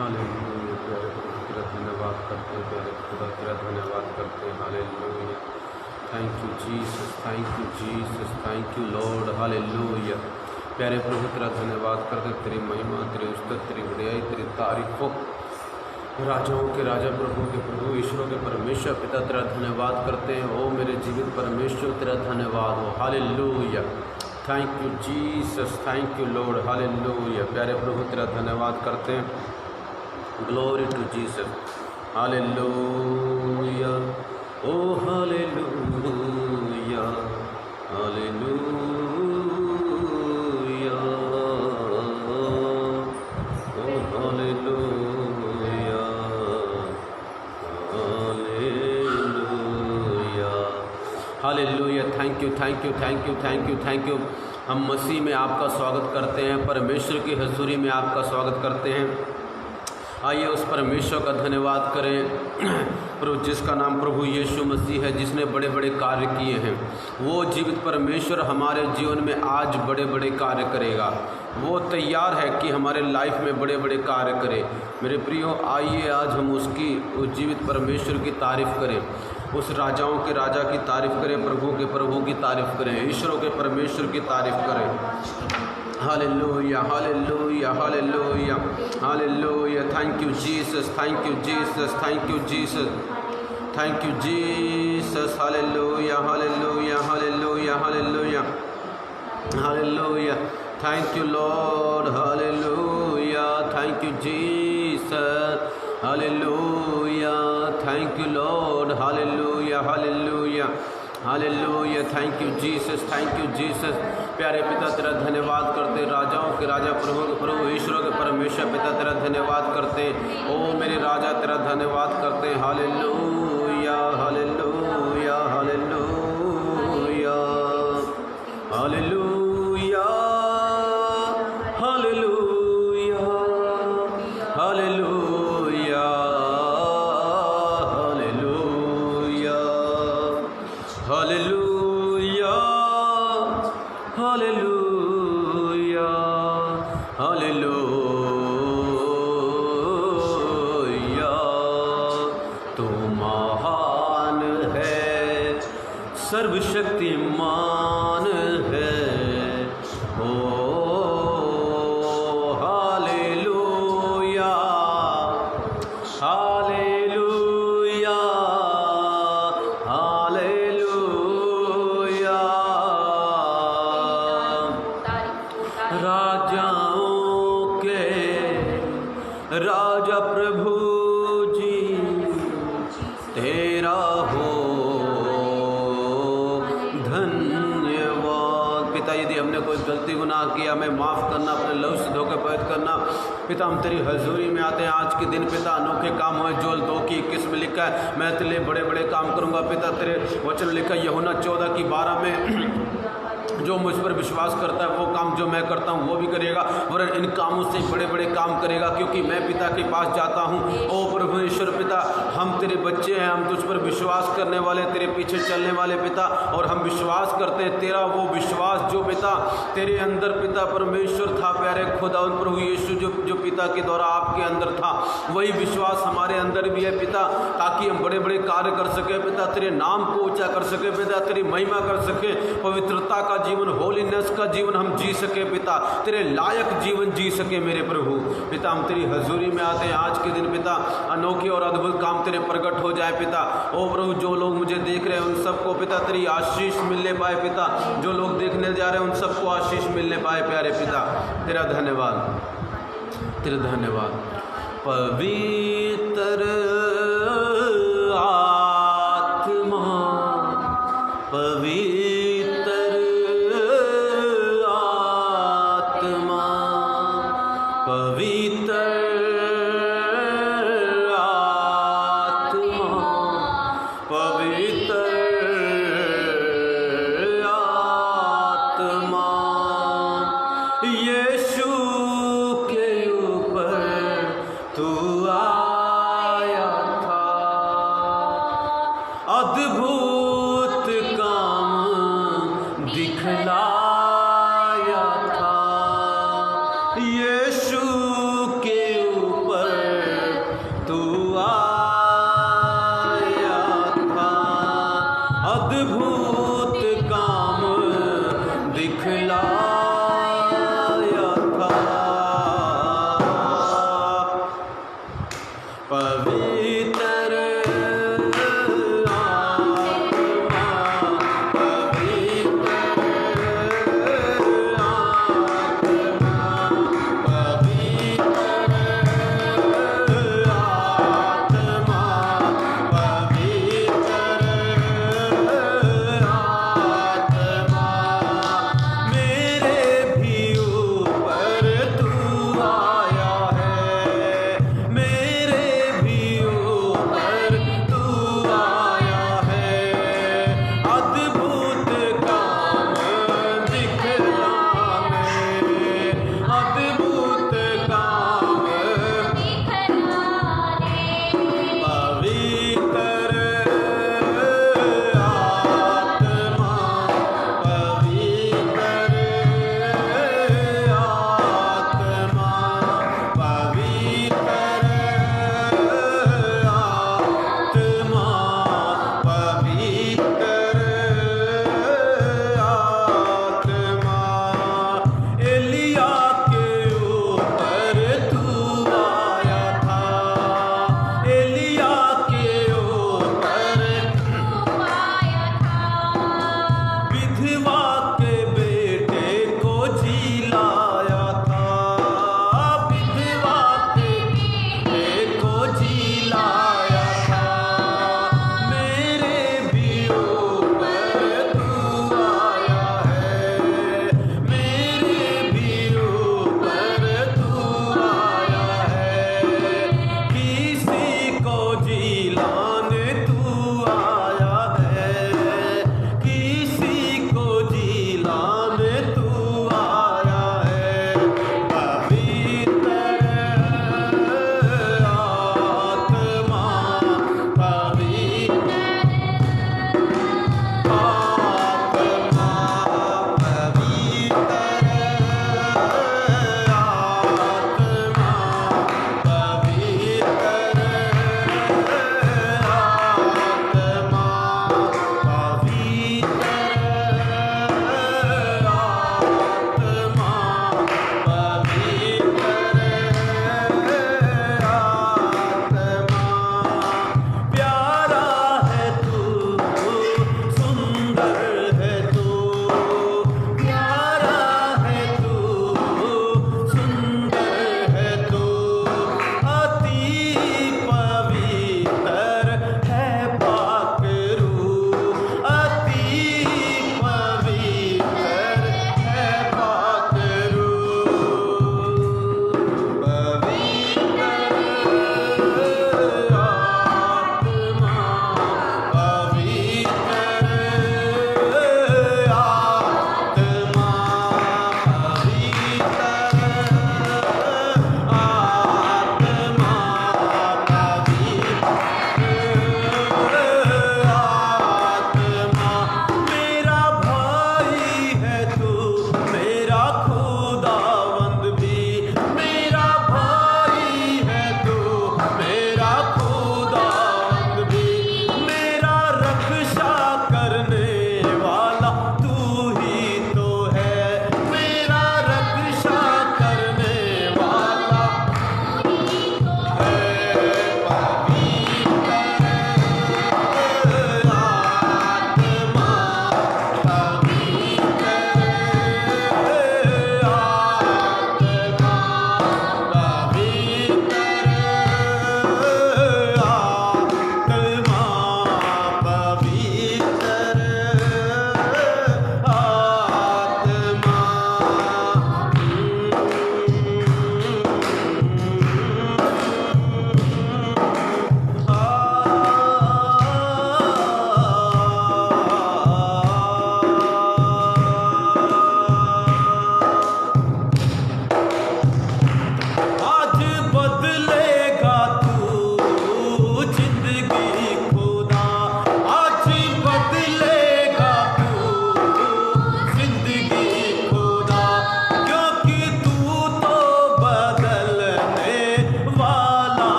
Hallelujah. प्यारे प्रभु तेरा धन्यवाद करते हैं, प्यारे खुदा तेरा धन्यवाद करते हैं। Hallelujah. Thank you Jesus, thank you Jesus, thank you lord. Hallelujah. प्यारे प्रभु तेरा धन्यवाद करते हैं, तेरी महिमा, तेरी उस्तत, तेरी बड़ाई, तेरी तारीफ हो। राजाओं के राजा, प्रभु के प्रभु, ईश्वरों के परमेश्वर पिता तेरा धन्यवाद करते हैं। ओ मेरे जीवित परमेश्वर तेरा धन्यवाद हो। Hallelujah. Thank you Jesus, thank you lord. Hallelujah. प्यारे प्रभु तेरा धन्यवाद करते हैं। Glory to Jesus. Hallelujah. Oh hallelujah, hallelujah, oh hallelujah, hallelujah, hallelujah. Thank you, thank you, thank you, thank you, thank you. हम मसीह में आपका स्वागत करते हैं, परमेश्वर की हजूरी में आपका स्वागत करते हैं। आइए उस परमेश्वर का धन्यवाद करें, प्रभु जिसका नाम प्रभु यीशु मसीह है, जिसने बड़े बड़े कार्य किए हैं। वो जीवित परमेश्वर हमारे जीवन में आज बड़े बड़े कार्य करेगा। वो तैयार है कि हमारे लाइफ में बड़े बड़े कार्य करे। मेरे प्रियो, आइए आज हम उस जीवित परमेश्वर की तारीफ़ करें, उस राजाओं के राजा की तारीफ़ करें, प्रभु के प्रभु की तारीफ़ करें, ईश्वरों के परमेश्वर की तारीफ़ करें। Hallelujah, hallelujah, hallelujah, hallelujah. Thank you Jesus, thank you Jesus, thank you Jesus, thank you Jesus. Hallelujah, hallelujah, hallelujah, hallelujah, hallelujah. Thank you lord. Hallelujah. Thank you Jesus. Hallelujah. Thank you lord. Hallelujah, hallelujah, hallelujah. Thank you Jesus, thank you Jesus. प्यारे पिता तेरा धन्यवाद करते, राजाओं के राजा, प्रभु के प्रभु, ईश्वरों के परमेश्वर पिता तेरा धन्यवाद करते। ओ मेरे राजा तेरा धन्यवाद करते हैं। Hallelujah, hallelujah, hallelujah, hallelujah, hallelujah, hallelujah, hallelujah, hallelujah, hallelujah, hallelujah. तू महान है, सर्वशक्तिमान है। ओ हालेलुया, हालेलुया, हालेलुया। राजाओं के राजा प्रभु जी तेरा हो धन्यवाद। पिता, यदि हमने कोई गलती गुनाह किया, हमें माफ़ करना, अपने लव से धोखे पवित्र करना। पिता, हम तेरी हजूरी में आते हैं आज के दिन। पिता, अनोखे काम हुए। जोल 2:21 में लिखा है, मैं तेरे लिए बड़े बड़े काम करूँगा। पिता, तेरे वचन लिखा है यूहन्ना 14:12 में, जो मुझ पर विश्वास करता है वो काम जो मैं करता हूँ वो भी करेगा, वरन इन कामों से बड़े बड़े काम करेगा, क्योंकि मैं पिता के पास जाता हूँ। ओ प्रभु ईश्वर पिता, हम तेरे बच्चे हैं, हम तुझ पर विश्वास करने वाले, तेरे पीछे चलने वाले पिता, और हम विश्वास करते हैं तेरा वो विश्वास जो पिता तेरे अंदर पिता परमेश्वर था, प्यारे खुदा प्रभु यीशु, जो पिता के द्वारा आपके अंदर था, वही विश्वास हमारे अंदर भी है पिता, ताकि हम बड़े बड़े कार्य कर सके पिता, तेरे नाम को ऊंचा कर सके पिता, तेरी महिमा कर सके, पवित्रता का जीवन, होलीनेस का जीवन हम जी सके पिता, तेरे लायक जीवन जी सके मेरे प्रभु। पिता, हम तेरी हजूरी में आते हैं आज के दिन पिता, अनोखे और अद्भुत काम तेरे प्रकट हो जाए पिता। ओ प्रभु, जो लोग मुझे देख रहे हैं उन सबको पिता तेरी आशीष मिलने पाए पिता, जो लोग देखने जा रहे हैं उन सबको आशीष मिलने पाए प्यारे पिता। तेरा धन्यवाद, तेरा धन्यवाद। पवित्र आत्मा, पवित्र आत्मा, पवित्र आत्मा, पवित्र आत्मा, यीशु के ऊपर तू आया था, अद्भुत काम दिखलाया था, यीशु के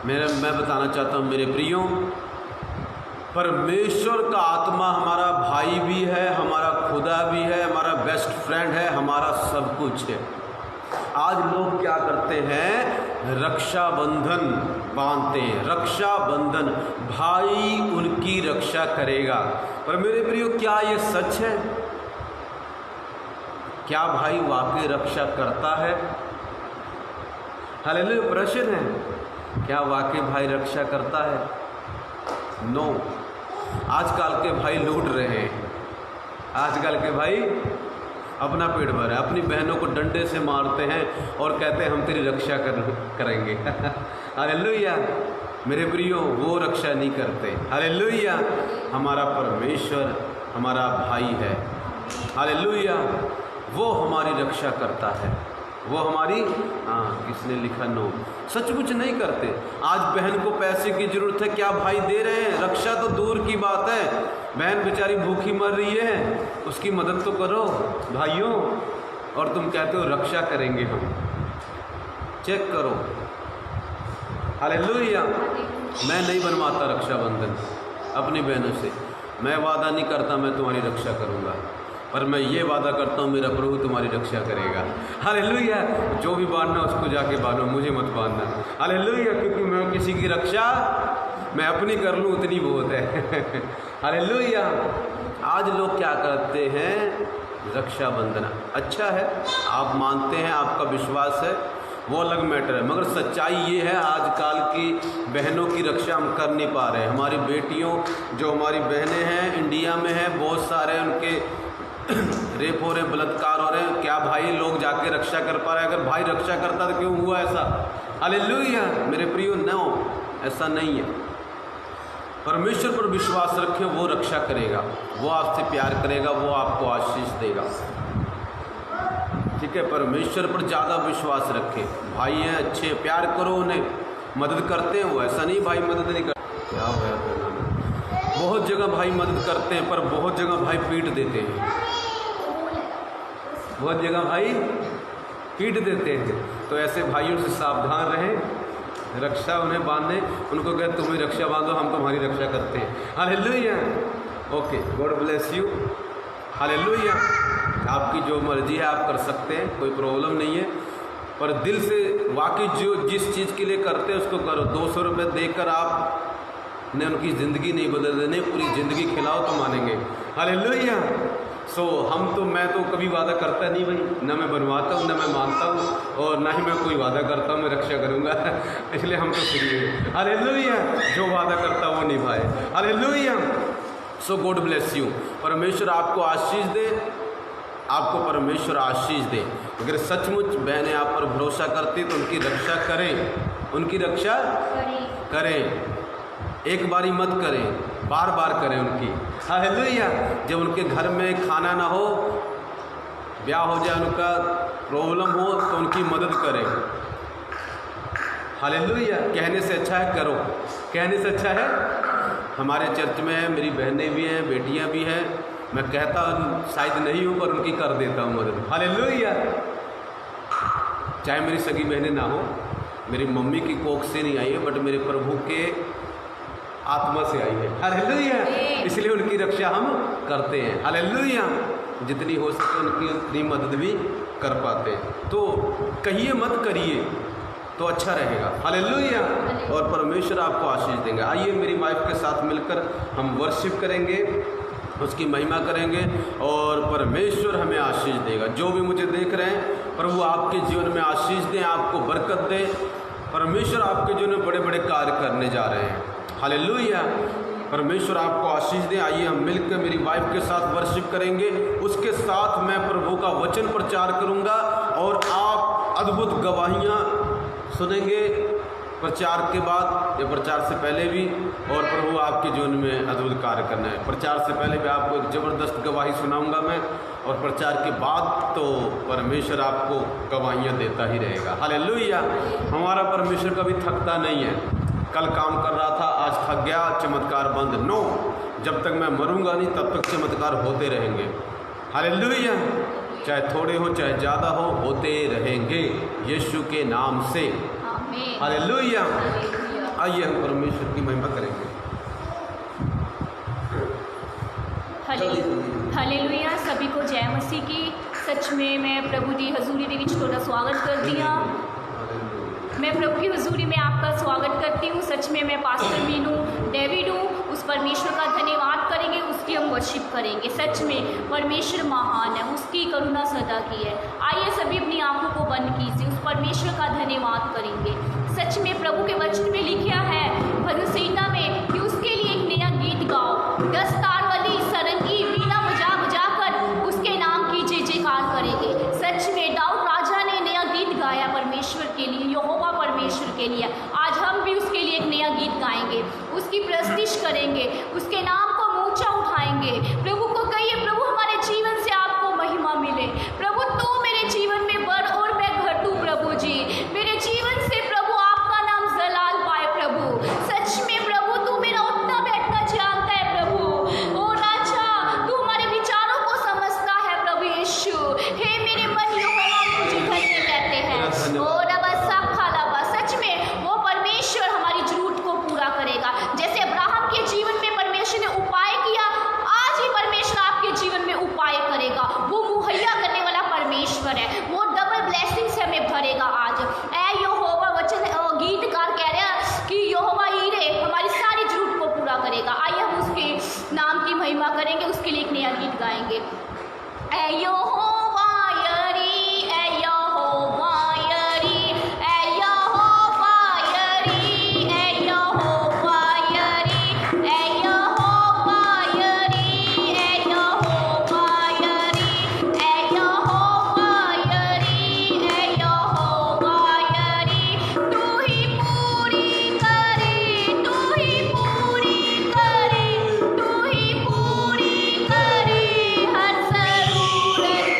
मैं बताना चाहता हूँ मेरे प्रियो, परमेश्वर का आत्मा हमारा भाई भी है, हमारा खुदा भी है, हमारा बेस्ट फ्रेंड है, हमारा सब कुछ है। आज लोग क्या करते हैं, रक्षाबंधन बांधते हैं, रक्षाबंधन, भाई उनकी रक्षा करेगा। पर मेरे प्रियो, क्या ये सच है? क्या भाई वाकई रक्षा करता है? हालेलुया, प्रश्न है, क्या वाकई भाई रक्षा करता है? नो। आजकल के भाई लूट रहे हैं, आजकल के भाई अपना पेट भर है, अपनी बहनों को डंडे से मारते हैं और कहते हैं हम तेरी रक्षा करेंगे। हालेलुया मेरे प्रियो, वो रक्षा नहीं करते। हालेलुया, हमारा परमेश्वर हमारा भाई है। हालेलुया, वो हमारी रक्षा करता है, वो हमारी, किसने लिखा नो, सचमुच नहीं करते। आज बहन को पैसे की ज़रूरत है, क्या भाई दे रहे हैं? रक्षा तो दूर की बात है, बहन बेचारी भूखी मर रही है, उसकी मदद तो करो भाइयों, और तुम कहते हो रक्षा करेंगे हम। चेक करो। हालेलुया, मैं नहीं बनवाता रक्षाबंधन अपनी बहनों से, मैं वादा नहीं करता मैं तुम्हारी रक्षा करूँगा, पर मैं ये वादा करता हूँ मेरा प्रभु तुम्हारी रक्षा करेगा। हालेलुया, जो भी बांधना उसको जाके बांधो, मुझे मत बांधना। हालेलुया, क्योंकि मैं किसी की रक्षा मैं अपनी कर लूँ उतनी बहुत है। हालेलुया, आज लोग क्या करते हैं, रक्षाबंधन अच्छा है, आप मानते हैं, आपका विश्वास है, वो अलग मैटर है, मगर सच्चाई ये है आजकल की बहनों की रक्षा हम कर नहीं पा रहे हैं। हमारी बेटियों, जो हमारी बहनें हैं इंडिया में हैं, बहुत सारे उनके रेप हो रहे, बलात्कार हो रहे हैं, क्या भाई लोग जाके रक्षा कर पा रहे हैं? अगर भाई रक्षा करता तो क्यों हुआ ऐसा? हालेलुया मेरे प्रियो, नो, ऐसा नहीं है। परमेश्वर पर विश्वास रखें, वो रक्षा करेगा, वो आपसे प्यार करेगा, वो आपको आशीष देगा। ठीक है, परमेश्वर पर ज़्यादा विश्वास रखें। भाई हैं अच्छे, प्यार करो उन्हें, मदद करते हैं वो, ऐसा नहीं भाई मदद नहीं करते। क्या होया, बहुत जगह भाई मदद करते हैं, पर बहुत जगह भाई पीट देते हैं, बहुत जगह भाई पीट देते हैं। तो ऐसे भाइयों से सावधान रहें, रक्षा उन्हें बांधे, उनको कहे तुम्हें रक्षा बांधो, हम तुम्हारी रक्षा करते हैं। Hallelujah, okay, God bless you. Hallelujah, आपकी जो मर्जी है आप कर सकते हैं, कोई प्रॉब्लम नहीं है, पर दिल से वाकई जो जिस चीज़ के लिए करते हैं उसको करो। 200 रुपये देकर आप ने उनकी ज़िंदगी नहीं बदल देने, पूरी ज़िंदगी खिलाओ तो मानेंगे। हालेलुया, मैं तो कभी वादा करता नहीं भाई, ना मैं बनवाता हूँ, ना मैं मानता हूँ, और ना ही मैं कोई वादा करता हूँ मैं रक्षा करूँगा। इसलिए हम तो फ्री हैं। हालेलुया, जो वादा करता वो निभाए। Hallelujah, so God bless you. परमेश्वर आपको आशीष दे, आपको परमेश्वर आशीष दे। अगर सचमुच बहनें आप पर भरोसा करती तो उनकी रक्षा करें, उनकी रक्षा करें, एक बारी मत करें, बार बार करें उनकी। हालेलुया, जब उनके घर में खाना ना हो, ब्याह हो जाए, उनका प्रॉब्लम हो, तो उनकी मदद करें। हालेलुया, कहने से अच्छा है करो, कहने से अच्छा है। हमारे चर्च में है, मेरी बहनें भी हैं, बेटियां भी हैं, मैं कहता शायद नहीं हूँ पर उनकी कर देता हूँ मदद। हालेलुया, चाहे मेरी सगी बहनें ना हो, मेरी मम्मी की कोख से नहीं आई है, बट मेरे प्रभु के आत्मा से आई है। हालेलुया, इसलिए उनकी रक्षा हम करते हैं। हालेलुया, जितनी हो सके उनकी उतनी मदद भी कर पाते हैं। तो कहिए मत करिए तो अच्छा रहेगा। हालेलुया, और परमेश्वर आपको आशीष देंगे। आइए मेरी वाइफ के साथ मिलकर हम वर्शिप करेंगे, उसकी महिमा करेंगे, और परमेश्वर हमें आशीष देगा। जो भी मुझे देख रहे हैं, प्रभु आपके जीवन में आशीष दें, आपको बरकत दें। परमेश्वर आपके जीवन में बड़े बड़े कार्य करने जा रहे हैं। हालेलुया, परमेश्वर आपको आशीष दें। आइए हम मिलकर मेरी वाइफ के साथ वर्शिप करेंगे, उसके साथ मैं प्रभु का वचन प्रचार करूंगा, और आप अद्भुत गवाहियाँ सुनेंगे प्रचार के बाद या प्रचार से पहले भी, और प्रभु आपके जीवन में अद्भुत कार्य करना है। प्रचार से पहले भी आपको एक ज़बरदस्त गवाही सुनाऊंगा मैं, और प्रचार के बाद तो परमेश्वर आपको गवाहियाँ देता ही रहेगा। हालेलुया, हमारा परमेश्वर कभी थकता नहीं है। कल काम कर रहा था, आज थक गया, चमत्कार बंद। नो, जब तक मैं मरूंगा नहीं तब तक चमत्कार होते रहेंगे। हालेलुया, चाहे थोड़े हो चाहे ज़्यादा हो, होते रहेंगे यीशु के नाम से। हालेलुया, आइए हम परमेश्वर की महिमा करेंगे। हालेलुया। सभी को जय मसीह की। सच में मैं प्रभु दी हजूरी दे विच थोड़ा स्वागत कर दिया। मैं प्रभु की हजूरी में आपका स्वागत करती हूँ। सच में मैं पास्टर मीनू डेविड हूँ। उस परमेश्वर का धन्यवाद करेंगे, उसकी हम वर्शिप करेंगे। सच में परमेश्वर महान है, उसकी करुणा सदा की है। आइए सभी अपनी आंखों को बंद कीजिए, उस परमेश्वर का धन्यवाद करेंगे। सच में प्रभु के वचन में लिखा है भजन संहिता में कि उसके लिए एक नया गीत गाओ, 10 तार वाली सरंगी वीणा बजा बजा कर उसके नाम की जय जयकार करेंगे। सच में दाऊद राजा ने नया गीत गाया परमेश्वर के लिए, यहोवा परमेश्वर के लिए। आज हम भी उसके लिए एक नया गीत गाएंगे, उसकी प्रस्तुति करेंगे, उसके नाम को ऊंचा उठाएंगे। प्रभु को कहिए, प्रभु हमारे जीवन से आपको महिमा मिले। प्रभु तू मेरे जीवन में बढ़ और मैं घटूं। प्रभु जी मेरे जीवन से प्रभु आपका नाम जलाल पाए। प्रभु सच में प्रभु तू मेरा उठना बैठना जानता है। प्रभु ओ राजा तू हमारे विचारों को समझता है। प्रभु यीशु हे मेरे मन यहोवा तुझे धन्य कहते हैं। ओ रबसा खालाबा, सच में वो परमेश्वर हमारी जरूरत को पूरा करेगा। जैसे अब्राहम के जीवन में परमेश्वर ने उपाय किया, आज ही परमेश्वर आपके जीवन में उपाय करेगा। वो मुहैया करने वाला परमेश्वर है, वो डबल ब्लेसिंग से हमें भरेगा। आज ऐ यहोवा वचन गीतकार कह रहे हैं कि यहोवा हीरे हमारी सारी जरूरत को पूरा करेगा। आइए हम उसके नाम की महिमा करेंगे, उसके लिए एक नया गीत गाएंगे। ऐ यहोवा यरी, ऐ यहोवा यरी, ऐ यहोवा यरी, ऐ यहोवा यरी, ऐ यहोवा यरी, ऐ यहोवा यरी, ऐ यहोवा यरी, ऐ यहोवा यरी। तू ही पूरी करे, तू ही पूरी करे, तू ही पूरी करे हर जरूरत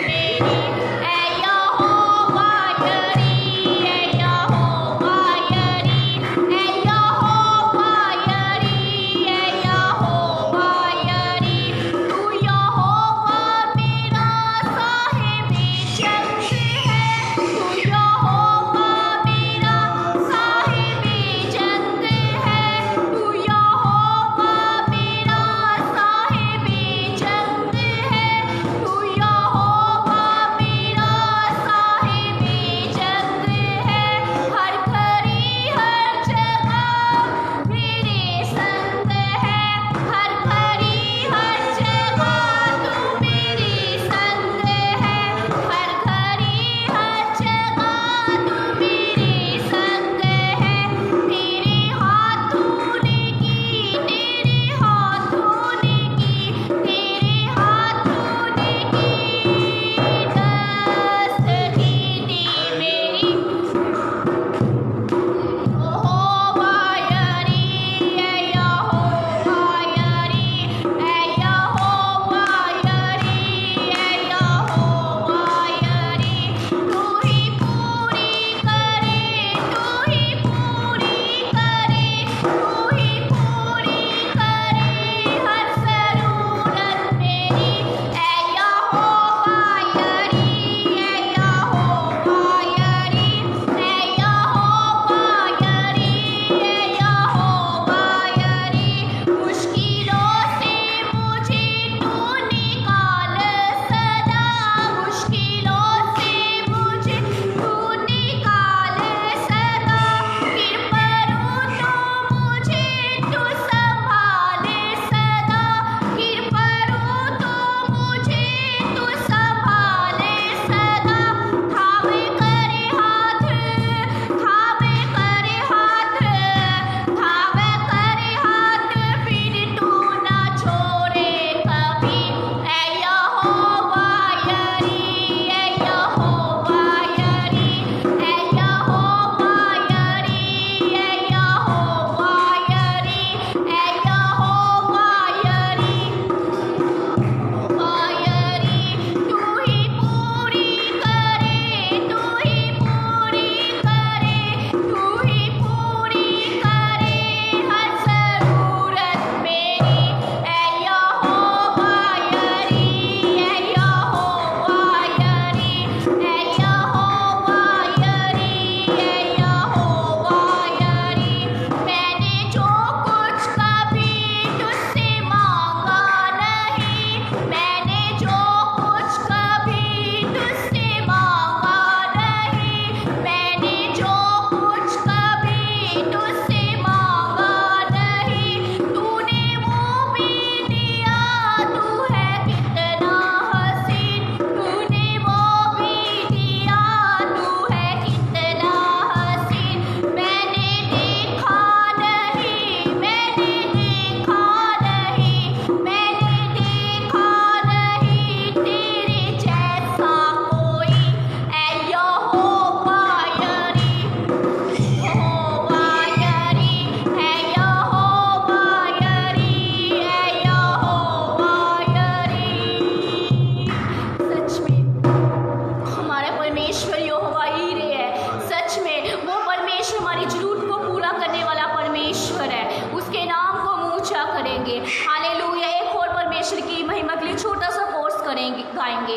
गाएंगे।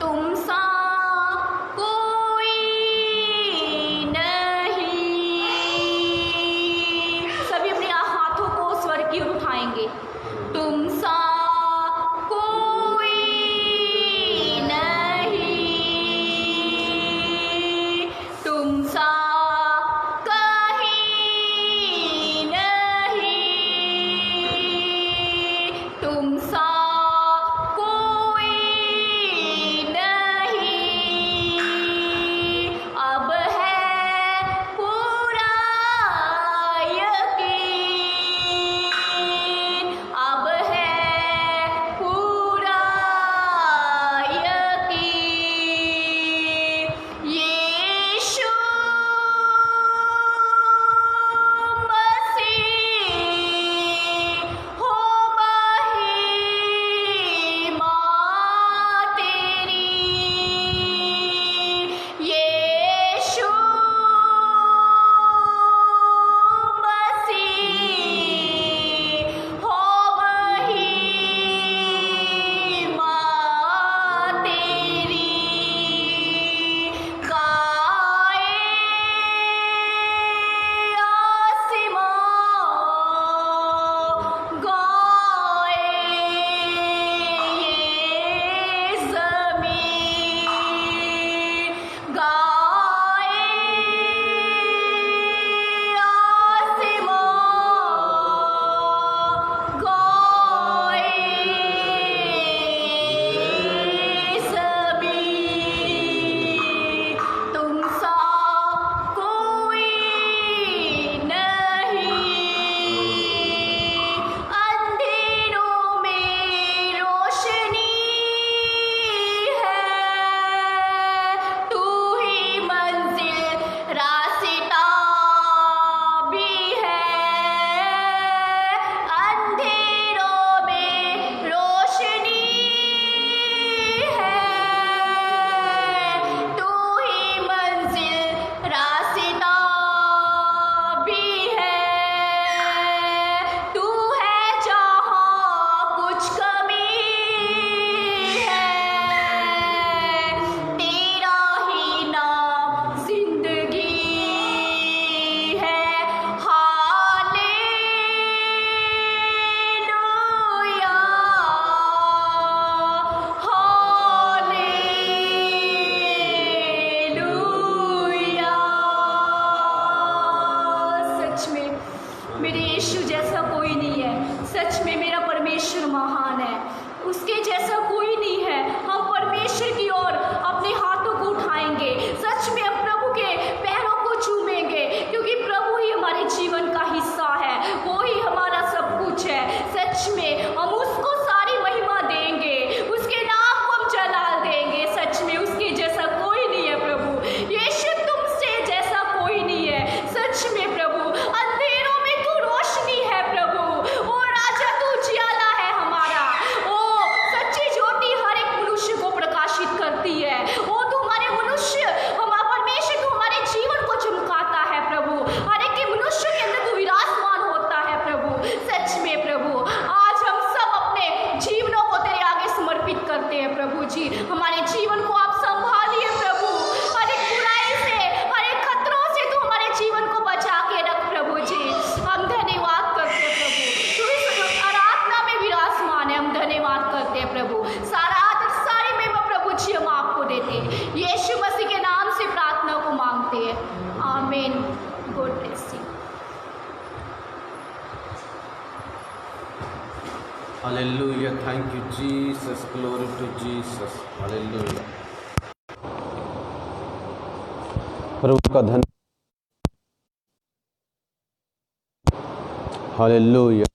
तुम सा कोई नहीं, सभी अपने हाथों को स्वर की ओर उठाएंगे। तुम सा कोई नहीं, तुम सा कहीं नहीं, तुम सा कोई नहीं। अब है पूरा यकीन, अब है पूरा यकीन, यीशु मसीह हो महिमा तेरी, यीशु मसीह हो महिमा तेरी। गाए आसमां, गाए ये ज़मीन, गाए आसमां, गाए ज़मीन। तुम सा कोई नहीं, अंधेरों में रोशनी है, तू ही मंजिल रास्ता भी है। अंधेरों में रोशनी है, तू ही मंजिल रास्ता भी है। तू है जहाँ कुछ कमी है, तेरा ही नाम जिंदगी है। Hallelujah, hallelujah. सच में मेरे यीशु जैसा कोई नहीं है, सच में मेरा परमेश्वर महान है, उसके जैसा कोई नहीं है। हम परमेश्वर की ओर अपने हाथों को उठाएंगे, सच में हम प्रभु के पैरों को चूमेंगे, क्योंकि प्रभु ही हमारे जीवन का हिस्सा है, वो ही हमारा सब कुछ है। सच में हम उसको सारी महिमा देंगे, उसके नाम को हम जलाल देंगे। सच में उसके जैसा कोई नहीं है प्रभु, यीशु तुमसे जैसा कोई नहीं है। सच में प्रभु अंधेरों में तू रोशनी है प्रभु, ओ राजा तू उजियाला है हमारा, ओ सच्ची ज्योति हर एक मनुष्य को प्रकाशित करती है। ओ तू हमारे मनुष्य, हमारा परमेश्वर, तू हमारे जीवन को चमकाता है प्रभु, हर एक के मनुष्य के अंदर तू विराजमान होता है प्रभु। सच में प्रभु आज हम सब अपने जीवनों को तेरे आगे समर्पित करते हैं प्रभु जी। हमारे जीवन को आप संभालिए प्रभु, हर एक बुराई से, हर एक खतरों से तू हमारे जीवन को बचा के रख प्रभु जी। हम धन्यवाद करते हैं प्रभु, तू इस आराधना में विराजमान है, हम धन्यवाद करते हैं प्रभु। सारा आदर सारी महिमा प्रभु जी हम आपको देते हैं, यीशु मसीह के नाम से प्रार्थना को मांगते हैं, amen. God bless you. Hallelujah, thank you Jesus, glory to Jesus, hallelujah. प्रभु का धन्यवाद, हालेलुया।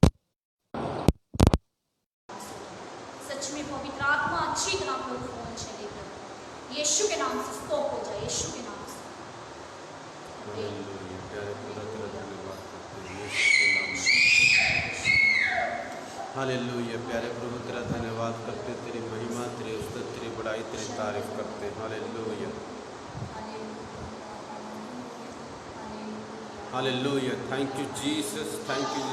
सच में पवित्र आत्मा अच्छी तरह प्रभु को चले प्रभु, यीशु के नाम से स्टॉप हो जाए, यीशु के नाम से। हालेलुया। प्यारे प्रभु तेरा धन्यवाद करते, तेरी महिमा, तेरी उस्तत, तेरी बड़ाई, तेरी तारीफ करते हैं। Hallelujah, hallelujah. Thank you Jesus, thank you.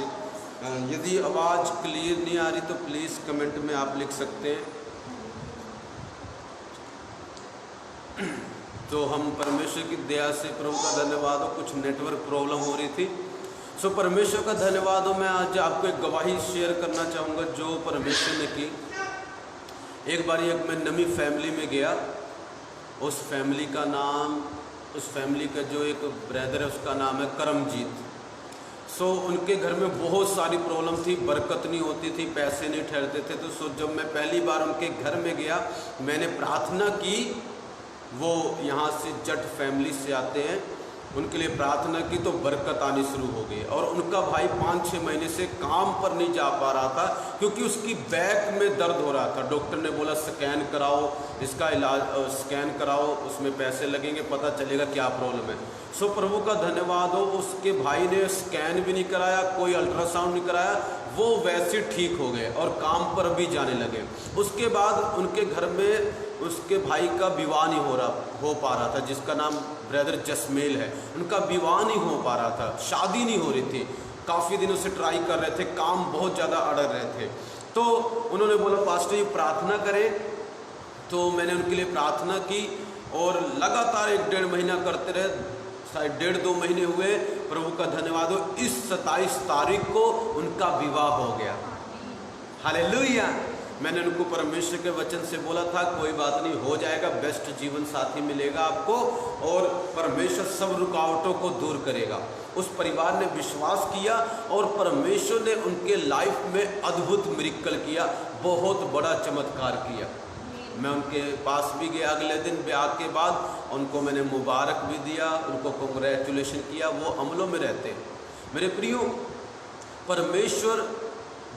यदि आवाज़ क्लियर नहीं आ रही तो प्लीज़ कमेंट में आप लिख सकते हैं। तो हम परमेश्वर की दया से, प्रभु का धन्यवाद हो, कुछ नेटवर्क प्रॉब्लम हो रही थी। सो परमेश्वर का धन्यवाद हो। मैं आज आपको एक गवाही शेयर करना चाहूँगा जो परमेश्वर ने की। एक बार मैं नई फैमिली में गया। उस फैमिली का जो एक ब्रदर है उसका नाम है करमजीत। सो उनके घर में बहुत सारी प्रॉब्लम थी, बरकत नहीं होती थी, पैसे नहीं ठहरते थे। तो जब मैं पहली बार उनके घर में गया, मैंने प्रार्थना की। वो यहाँ से जट फैमिली से आते हैं, उनके लिए प्रार्थना की तो बरकत आनी शुरू हो गई। और उनका भाई 5-6 महीने से काम पर नहीं जा पा रहा था क्योंकि उसकी बैक में दर्द हो रहा था। डॉक्टर ने बोला स्कैन कराओ, इसका इलाज स्कैन कराओ, उसमें पैसे लगेंगे, पता चलेगा क्या प्रॉब्लम है। सो प्रभु का धन्यवाद हो, उसके भाई ने स्कैन भी नहीं कराया, कोई अल्ट्रासाउंड नहीं कराया, वो वैसे ठीक हो गए और काम पर भी जाने लगे। उसके बाद उनके घर में उसके भाई का विवाह नहीं हो पा रहा था, जिसका नाम ब्रदर जसमेल है। उनका विवाह नहीं हो पा रहा था, शादी नहीं हो रही थी। काफ़ी दिनों से ट्राई कर रहे थे, काम बहुत ज़्यादा अड़ रहे थे। तो उन्होंने बोला पास्टर जी प्रार्थना करें। तो मैंने उनके लिए प्रार्थना की और लगातार 1-1.5 महीना करते रहे। शायद 1.5-2 महीने हुए। प्रभु का धन्यवाद हो, इस 27 तारीख को उनका विवाह हो गया। हालेलुया। मैंने उनको परमेश्वर के वचन से बोला था कोई बात नहीं, हो जाएगा, बेस्ट जीवन साथी मिलेगा आपको और परमेश्वर सब रुकावटों को दूर करेगा। उस परिवार ने विश्वास किया और परमेश्वर ने उनके लाइफ में अद्भुत मिरेकल किया, बहुत बड़ा चमत्कार किया। मैं उनके पास भी गया अगले दिन ब्याह के बाद, उनको मैंने मुबारक भी दिया, उनको कांग्रेचुलेशन किया। वो अमलों में रहते हैं। मेरे प्रियो, परमेश्वर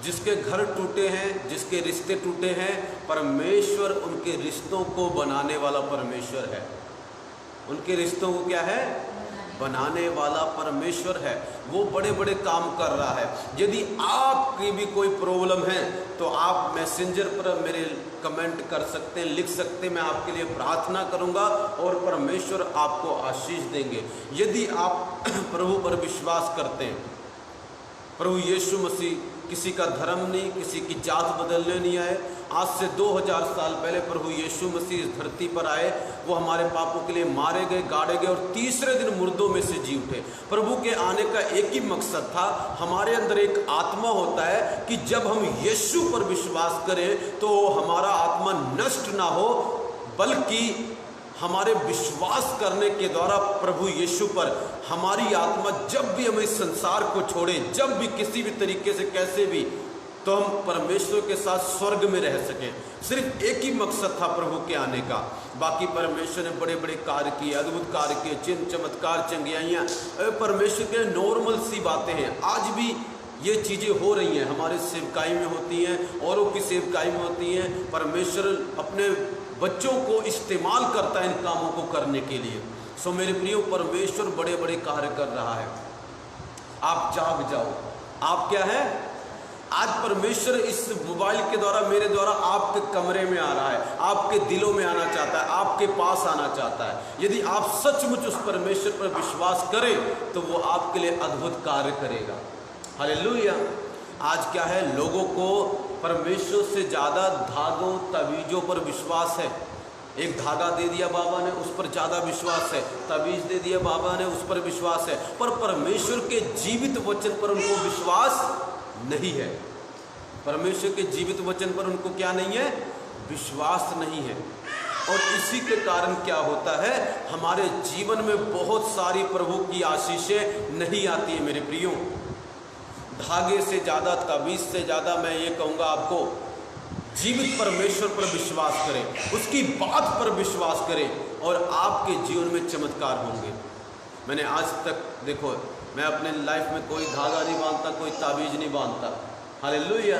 जिसके घर टूटे हैं, जिसके रिश्ते टूटे हैं, परमेश्वर उनके रिश्तों को बनाने वाला परमेश्वर है। उनके रिश्तों को क्या है? बनाने वाला परमेश्वर है। वो बड़े बड़े काम कर रहा है। यदि आपकी भी कोई प्रॉब्लम है तो आप मैसेंजर पर मेरे कमेंट कर सकते हैं, लिख सकते हैं, मैं आपके लिए प्रार्थना करूंगा और परमेश्वर आपको आशीष देंगे। यदि आप प्रभु पर विश्वास करते हैं, प्रभु यीशु मसीह किसी का धर्म नहीं, किसी की जात बदलने नहीं आए। आज से 2000 साल पहले प्रभु यीशु मसीह इस धरती पर आए। वो हमारे पापों के लिए मारे गए, गाड़े गए और तीसरे दिन मुर्दों में से जी उठे। प्रभु के आने का एक ही मकसद था, हमारे अंदर एक आत्मा होता है कि जब हम यीशु पर विश्वास करें तो हमारा आत्मा नष्ट ना हो, बल्कि हमारे विश्वास करने के द्वारा प्रभु यीशु पर हमारी आत्मा जब भी हम इस संसार को छोड़े, जब भी किसी भी तरीके से कैसे भी, तो हम परमेश्वर के साथ स्वर्ग में रह सकें। सिर्फ एक ही मकसद था प्रभु के आने का। बाकी परमेश्वर ने बड़े बड़े कार्य किए, अद्भुत कार्य किए, चिन्ह चमत्कार चंगियाइयाँ, परमेश्वर के नॉर्मल सी बातें हैं। आज भी ये चीज़ें हो रही हैं, हमारे सेवकाई में होती हैं, औरों की सेवकाई में होती हैं। परमेश्वर अपने बच्चों को इस्तेमाल करता है इन कामों को करने के लिए। सो मेरे प्रियो, परमेश्वर बड़े बड़े कार्य कर रहा है। आप जाग जाओ। आप क्या है? आज परमेश्वर इस मोबाइल के द्वारा, मेरे द्वारा आपके कमरे में आ रहा है, आपके दिलों में आना चाहता है, आपके पास आना चाहता है। यदि आप सचमुच उस परमेश्वर पर विश्वास करें तो वो आपके लिए अद्भुत कार्य करेगा। हालेलुया। आज क्या है, लोगों को परमेश्वर से ज़्यादा धागों तवीज़ों पर विश्वास है। एक धागा दे दिया बाबा ने, उस पर ज़्यादा विश्वास है। तवीज़ दे दिया बाबा ने, उस पर विश्वास है। पर परमेश्वर के जीवित वचन पर उनको विश्वास नहीं है। परमेश्वर के जीवित वचन पर उनको क्या नहीं है? विश्वास नहीं है। और इसी के कारण क्या होता है, हमारे जीवन में बहुत सारी प्रभु की आशीषें नहीं आती है। मेरे प्रियो, धागे से ज़्यादा, तवीज़ से ज़्यादा मैं ये कहूँगा आपको, जीवित परमेश्वर पर विश्वास करें, उसकी बात पर विश्वास करें और आपके जीवन में चमत्कार होंगे। मैंने आज तक, देखो, मैं अपने लाइफ में कोई धागा नहीं बांधता, कोई ताबीज़ नहीं बांधता। हालेलुया।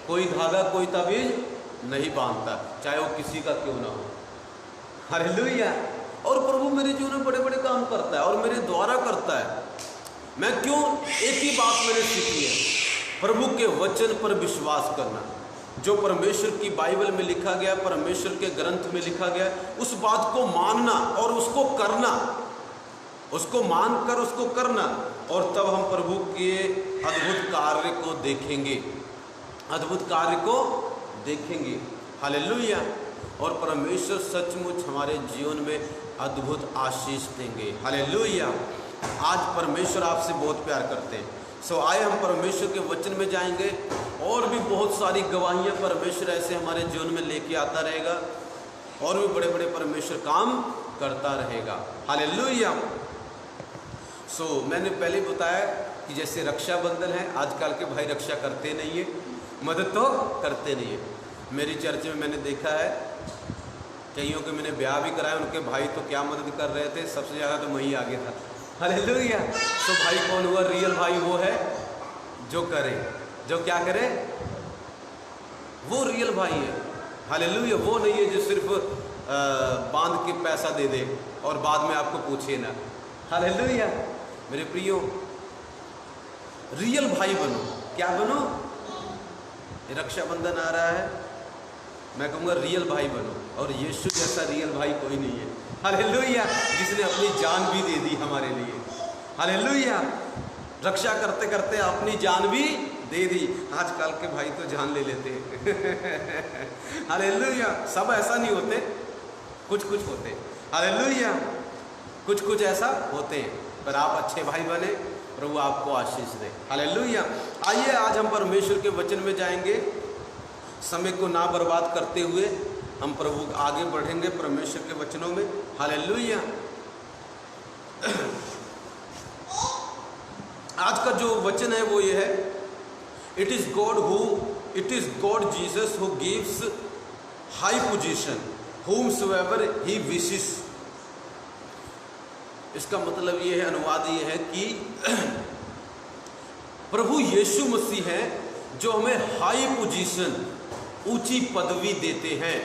कोई धागा, कोई ताबीज़ नहीं बांधता, चाहे वो किसी का क्यों ना हो। हालेलुया। और प्रभु मेरे जीवन में बड़े बड़े काम करता है और मेरे द्वारा करता है। मैं क्यों? एक ही बात मैंने सीखी है, प्रभु के वचन पर विश्वास करना। जो परमेश्वर की बाइबल में लिखा गया, परमेश्वर के ग्रंथ में लिखा गया, उस बात को मानना और उसको करना, उसको मानकर उसको करना, और तब हम प्रभु के अद्भुत कार्य को देखेंगे, अद्भुत कार्य को देखेंगे। हालेलुया। और परमेश्वर सचमुच हमारे जीवन में अद्भुत आशीष देंगे। हालेलुया। आज परमेश्वर आपसे बहुत प्यार करते हैं। सो आए हम परमेश्वर के वचन में जाएंगे और भी बहुत सारी गवाहियाँ परमेश्वर ऐसे हमारे जीवन में लेके आता रहेगा और भी बड़े बड़े परमेश्वर काम करता रहेगा। हालेलुया। सो मैंने पहले बताया कि जैसे रक्षाबंधन है, आजकल के भाई रक्षा करते नहीं है, मदद तो करते नहीं है। मेरी चर्च में मैंने देखा है कईयों के मैंने ब्याह भी कराया, उनके भाई तो क्या मदद कर रहे थे, सबसे ज़्यादा तो वही आगे था। हालेलुया। तो भाई कौन हुआ? रियल भाई वो है जो करे, जो क्या करे, वो रियल भाई है। हालेलुया। वो नहीं है जो सिर्फ बांध के पैसा दे दे और बाद में आपको पूछे ना। हालेलुया। मेरे प्रियो, रियल भाई बनो। क्या बनो? रक्षाबंधन आ रहा है, मैं कहूँगा रियल भाई बनो। और यीशु जैसा रियल भाई कोई नहीं है। हालेलुया। जिसने अपनी जान भी दे दी हमारे लिए। हालेलुया। रक्षा करते करते अपनी जान भी दे दी। आजकल के भाई तो जान ले लेते हैं। हालेलुया। सब ऐसा नहीं होते, कुछ कुछ होते। हालेलुया। कुछ कुछ ऐसा होते हैं, पर आप अच्छे भाई बने, प्रभु आपको आशीष दे। हालेलुया। आइए आज हम परमेश्वर के वचन में जाएंगे। समय को ना बर्बाद करते हुए हम प्रभु आगे बढ़ेंगे परमेश्वर के वचनों में। हालेलुया। आज का जो वचन है वो ये है, it is God Jesus who gives high position whomsoever he wishes। इसका मतलब ये है, अनुवाद ये है कि प्रभु यीशु मसीह है जो हमें हाई पोजीशन, ऊंची पदवी देते हैं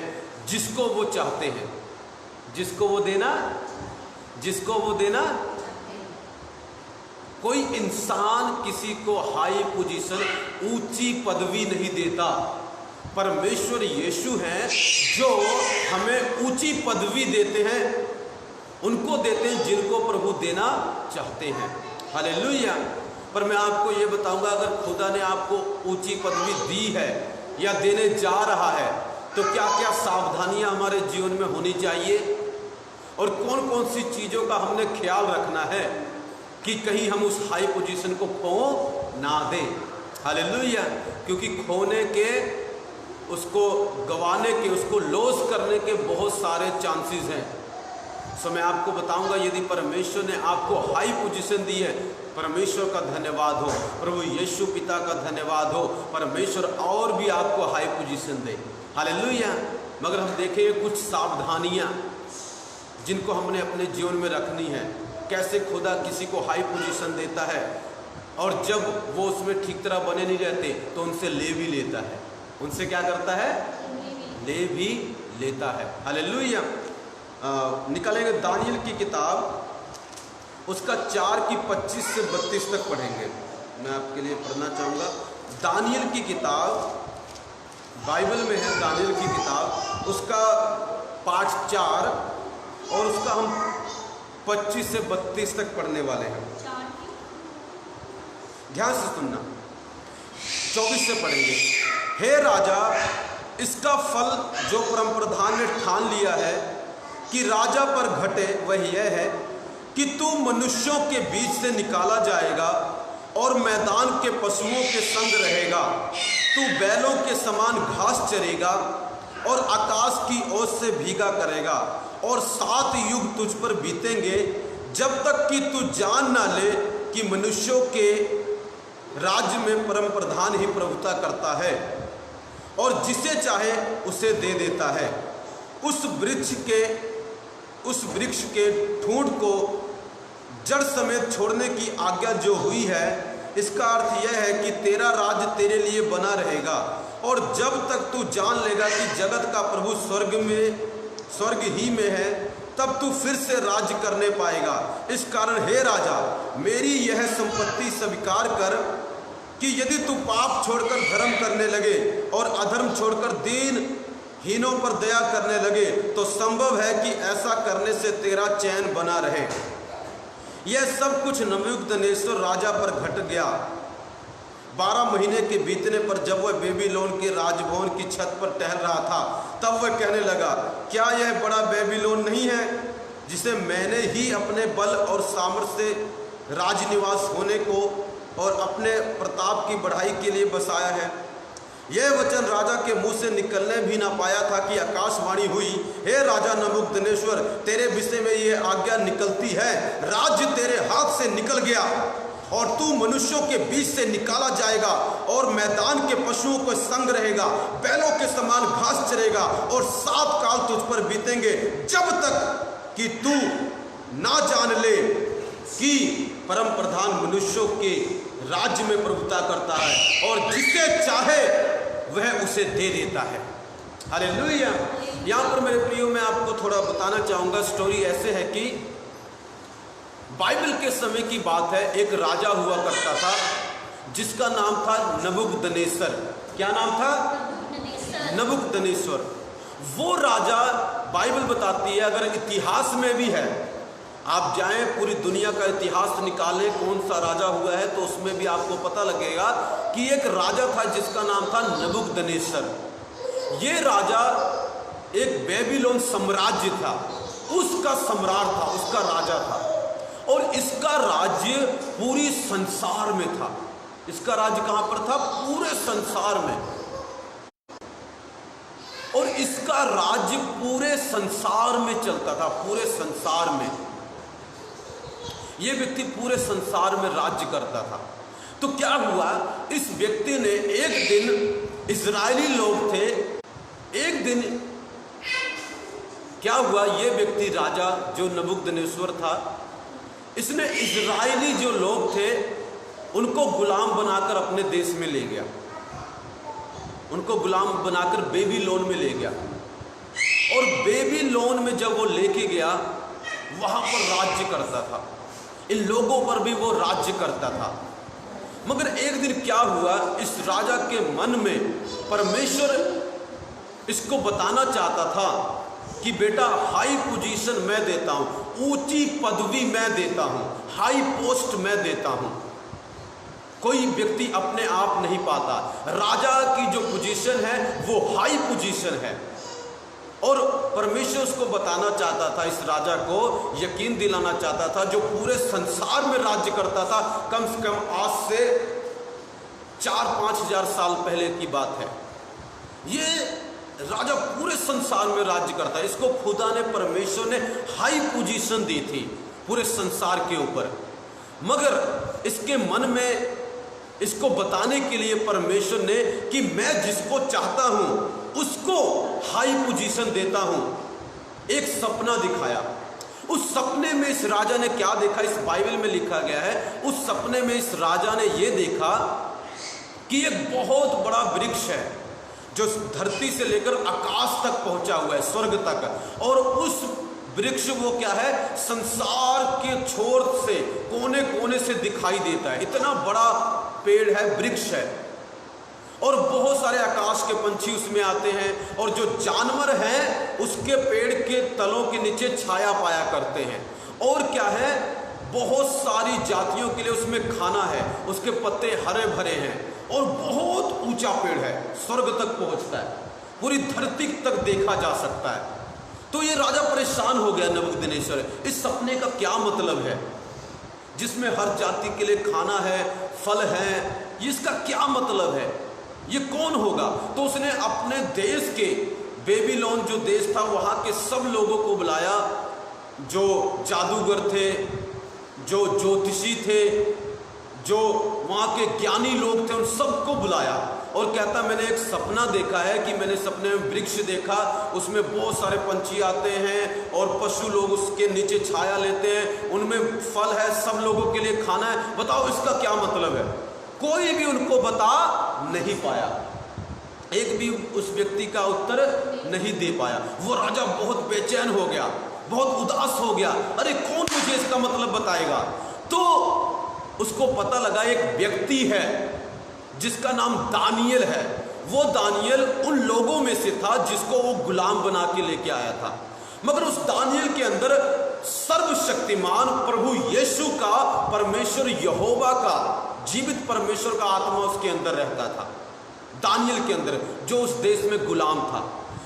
जिसको वो चाहते हैं। जिसको वो देना कोई इंसान किसी को हाई पोजीशन, ऊंची पदवी नहीं देता। परमेश्वर यीशु हैं जो हमें ऊंची पदवी देते हैं, उनको देते हैं जिनको प्रभु देना चाहते हैं। हालेलुया। पर मैं आपको ये बताऊंगा, अगर खुदा ने आपको ऊंची पदवी दी है या देने जा रहा है तो क्या क्या सावधानियां हमारे जीवन में होनी चाहिए और कौन कौन सी चीज़ों का हमने ख्याल रखना है कि कहीं हम उस हाई पोजीशन को खो ना दें। हालेलुया। क्योंकि खोने के, उसको गंवाने के, उसको लॉस करने के बहुत सारे चांसेस हैं। सो मैं आपको बताऊंगा, यदि परमेश्वर ने आपको हाई पोजीशन दी है, परमेश्वर का धन्यवाद हो, प्रभु यीशु पिता का धन्यवाद हो, परमेश्वर और भी आपको हाई पोजीशन दे। हालेलुया। मगर हम देखेंगे कुछ सावधानियां जिनको हमने अपने जीवन में रखनी है। कैसे खुदा किसी को हाई पोजीशन देता है और जब वो उसमें ठीक तरह बने नहीं रहते तो उनसे ले भी लेता है। उनसे क्या करता है? ले भी लेता है। हालेलुया। निकालेंगे दानियल की किताब, उसका 4 की 25 से 32 तक पढ़ेंगे। मैं आपके लिए पढ़ना चाहूँगा। दानियल की किताब बाइबल में है, दानियल की किताब, उसका पाठ 4 और उसका हम 25 से 32 तक पढ़ने वाले हैं। ध्यान से सुनना। 24 से पढ़ेंगे। हे राजा, इसका फल जो परम प्रधान ने ठान लिया है कि राजा पर घटे वह यह है कि तू मनुष्यों के बीच से निकाला जाएगा और मैदान के पशुओं के संग रहेगा। तू बैलों के समान घास चरेगा और आकाश की ओस से भीगा करेगा। और 7 युग तुझ पर बीतेंगे जब तक कि तू जान ना ले कि मनुष्यों के राज्य में परम प्रधान ही प्रभुता करता है और जिसे चाहे उसे दे देता है। उस वृक्ष के ठूंठ को जड़ समेत छोड़ने की आज्ञा जो हुई है, इसका अर्थ यह है कि तेरा राज्य तेरे लिए बना रहेगा और जब तक तू जान लेगा कि जगत का प्रभु स्वर्ग ही में है, तब तू फिर से राज्य करने पाएगा। इस कारण हे राजा, मेरी यह संपत्ति स्वीकार कर कि यदि तू पाप छोड़कर धर्म करने लगे और अधर्म छोड़कर दीनहीनों पर दया करने लगे तो संभव है कि ऐसा करने से तेरा चैन बना रहे। यह सब कुछ नबूकदनेस्सर राजा पर घट गया 12 महीने के बीतने पर जब वह बेबीलोन के राजभवन की छत पर टहल रहा था, तब वह कहने लगा, क्या यह बड़ा बेबीलोन नहीं है जिसे मैंने ही अपने बल और सामर्थ्य से राजनिवास होने को और अपने प्रताप की बढ़ाई के लिए बसाया है। यह वचन राजा के मुंह से निकलने भी ना पाया था कि आकाशवाणी हुई, हे राजा नबूकदनेस्वर, तेरे विषय में यह आज्ञा निकलती है, राज्य तेरे हाथ से निकल गया और तू मनुष्यों के बीच से निकाला जाएगा और मैदान के पशुओं को संग रहेगा, बैलों के समान घास चरेगा और 7 काल तुझ पर बीतेंगे, जब तक कि तू ना जान ले कि परम प्रधान मनुष्यों के राज्य में प्रभुता करता है और जिसे चाहे वह उसे दे देता है। हालेलुया। यहाँ पर मेरे प्रियो मैं आपको थोड़ा बताना चाहूँगा। स्टोरी ऐसे है कि बाइबल के समय की बात है, एक राजा हुआ करता था जिसका नाम था नबूकदनेस्सर। क्या नाम था? नबूकदनेस्सर। वो राजा बाइबल बताती है, अगर इतिहास में भी है, आप जाएं पूरी दुनिया का इतिहास निकालें कौन सा राजा हुआ है तो उसमें भी आपको पता लगेगा कि एक राजा था जिसका नाम था नबूकदनेस्सर। ये राजा एक बेबीलोन साम्राज्य था, उसका सम्राट था, उसका राजा था और इसका राज्य पूरी संसार में था। इसका राज्य कहां पर था? पूरे संसार में। और इसका राज्य पूरे संसार में चलता था, पूरे संसार में। यह व्यक्ति पूरे संसार में राज्य करता था। तो क्या हुआ, इस व्यक्ति ने एक दिन, इजरायली लोग थे, एक दिन क्या हुआ, यह व्यक्ति राजा जो नबूकदनेस्सर था, इसने इजरायली जो लोग थे उनको गुलाम बनाकर अपने देश में ले गया, उनको गुलाम बनाकर बेबीलोन में ले गया। और बेबीलोन में जब वो लेके गया, वहां पर राज्य करता था, इन लोगों पर भी वो राज्य करता था। मगर एक दिन क्या हुआ, इस राजा के मन में परमेश्वर इसको बताना चाहता था कि बेटा हाई पोजीशन मैं देता हूं, ऊंची पदवी मैं देता हूं, हाई पोस्ट मैं देता हूं। कोई व्यक्ति अपने आप नहीं पाता। राजा की जो पोजीशन है वो हाई पोजीशन है और परमेश्वर उसको बताना चाहता था, इस राजा को यकीन दिलाना चाहता था, जो पूरे संसार में राज्य करता था। कम से कम आज से 4-5 हजार साल पहले की बात है। ये राजा पूरे संसार में राज्य करता है। इसको खुदा ने, परमेश्वर ने हाई पोजीशन दी थी पूरे संसार के ऊपर। मगर इसके मन में इसको बताने के लिए परमेश्वर ने कि मैं जिसको चाहता हूं उसको हाई पोजीशन देता हूं, एक सपना दिखाया। उस सपने में इस राजा ने क्या देखा, इस बाइबल में लिखा गया है, उस सपने में इस राजा ने यह देखा कि एक बहुत बड़ा वृक्ष है जो धरती से लेकर आकाश तक पहुंचा हुआ है, स्वर्ग तक। और उस वृक्ष वो क्या है, संसार के छोर से, कोने कोने से दिखाई देता है। इतना बड़ा पेड़ है, वृक्ष है और बहुत सारे आकाश के पंछी उसमें आते हैं और जो जानवर हैं उसके पेड़ के तलों के नीचे छाया पाया करते हैं। और क्या है, बहुत सारी जातियों के लिए उसमें खाना है, उसके पत्ते हरे भरे हैं और बहुत ऊंचा पेड़ है, स्वर्ग तक पहुंचता है, पूरी धरती तक देखा जा सकता है। तो ये राजा परेशान हो गया नबूकदनेस्सर, इस सपने का क्या मतलब है, जिसमें हर जाति के लिए खाना है, फल है, इसका क्या मतलब है, ये कौन होगा। तो उसने अपने देश के, बेबीलोन जो देश था, वहां के सब लोगों को बुलाया, जो जादूगर थे, जो ज्योतिषी थे, जो वहाँ के ज्ञानी लोग थे, उन सबको बुलाया और कहता मैंने एक सपना देखा है कि मैंने सपने में वृक्ष देखा, उसमें बहुत सारे पंछी आते हैं और पशु लोग उसके नीचे छाया लेते हैं, उनमें फल है, सब लोगों के लिए खाना है, बताओ इसका क्या मतलब है। कोई भी उनको बता नहीं पाया, एक भी उस व्यक्ति का उत्तर नहीं दे पाया। वो राजा बहुत बेचैन हो गया, बहुत उदास हो गया, अरे कौन मुझे इसका मतलब बताएगा। तो उसको पता लगा एक व्यक्ति है जिसका नाम दानियल है। वो दानियल उन लोगों में से था जिसको वो गुलाम बना के लेके आया था। मगर उस दानियल के अंदर सर्वशक्तिमान प्रभु यीशु का, परमेश्वर यहोवा का जीवित परमेश्वर का आत्मा उसके अंदर रहता था, दानियल के अंदर, जो उस देश में गुलाम था।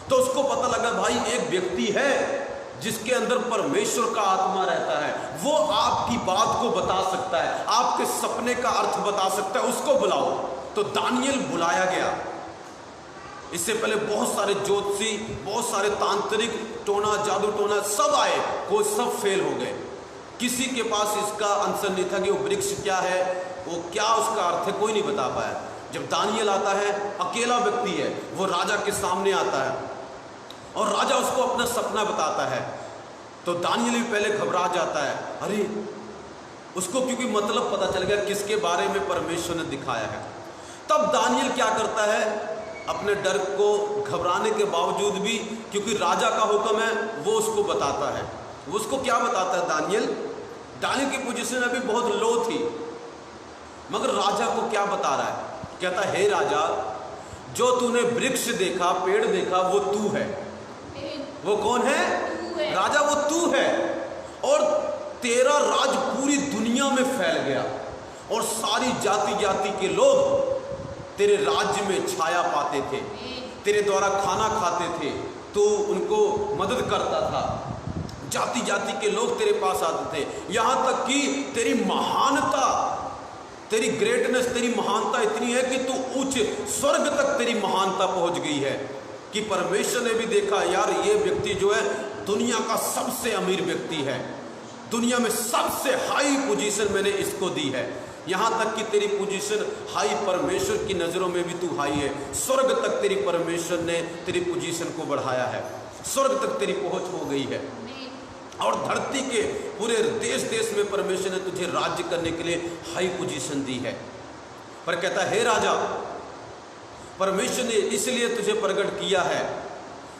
तो उसको पता लगा भाई एक व्यक्ति है जिसके अंदर परमेश्वर का आत्मा रहता है, वो आपकी बात को बता सकता है, आपके सपने का अर्थ बता सकता है, उसको बुलाओ। तो दानियल बुलाया गया। इससे पहले बहुत सारे ज्योतिषी, बहुत सारे तांत्रिक, टोना जादू टोना सब आए, कोई सब फेल हो गए। किसी के पास इसका आंसर नहीं था कि वो वृक्ष क्या है, वो क्या उसका अर्थ है, कोई नहीं बता पाया। जब दानियल आता है, अकेला व्यक्ति है, वो राजा के सामने आता है और राजा उसको अपना सपना बताता है। तो दानियल भी पहले घबरा जाता है, अरे उसको क्योंकि मतलब पता चल गया किसके बारे में परमेश्वर ने दिखाया है। तब दानियल क्या करता है, अपने डर को घबराने के बावजूद भी, क्योंकि राजा का हुक्म है, वो उसको बताता है। वो उसको क्या बताता है, दानियल की पोजीशन अभी बहुत लो थी, मगर राजा को क्या बता रहा है, कहता है हे राजा, जो तूने वृक्ष देखा, पेड़ देखा, वो तू है। वो कौन है? राजा, वो तू है। और तेरा राज पूरी दुनिया में फैल गया और सारी जाति जाति के लोग तेरे राज्य में छाया पाते थे, तेरे द्वारा खाना खाते थे, तो उनको मदद करता था, जाति जाति के लोग तेरे पास आते थे। यहाँ तक कि तेरी महानता, तेरी ग्रेटनेस, तेरी महानता इतनी है कि तू उच्च स्वर्ग तक तेरी महानता पहुंच गई है कि परमेश्वर ने भी देखा यार ये व्यक्ति जो है दुनिया का सबसे अमीर व्यक्ति है, दुनिया में सबसे हाई पोजीशन मैंने इसको दी है। यहाँ तक कि तेरी पोजीशन हाई, परमेश्वर की नज़रों में भी तू हाई है। स्वर्ग तक तेरी परमेश्वर ने तेरी पोजीशन को बढ़ाया है, स्वर्ग तक तेरी पहुँच हो गई है और धरती के पूरे देश देश में परमेश्वर ने तुझे राज्य करने के लिए हाई पोजीशन दी है। पर कहता है हे राजा, परमेश्वर ने इसलिए तुझे प्रकट किया है।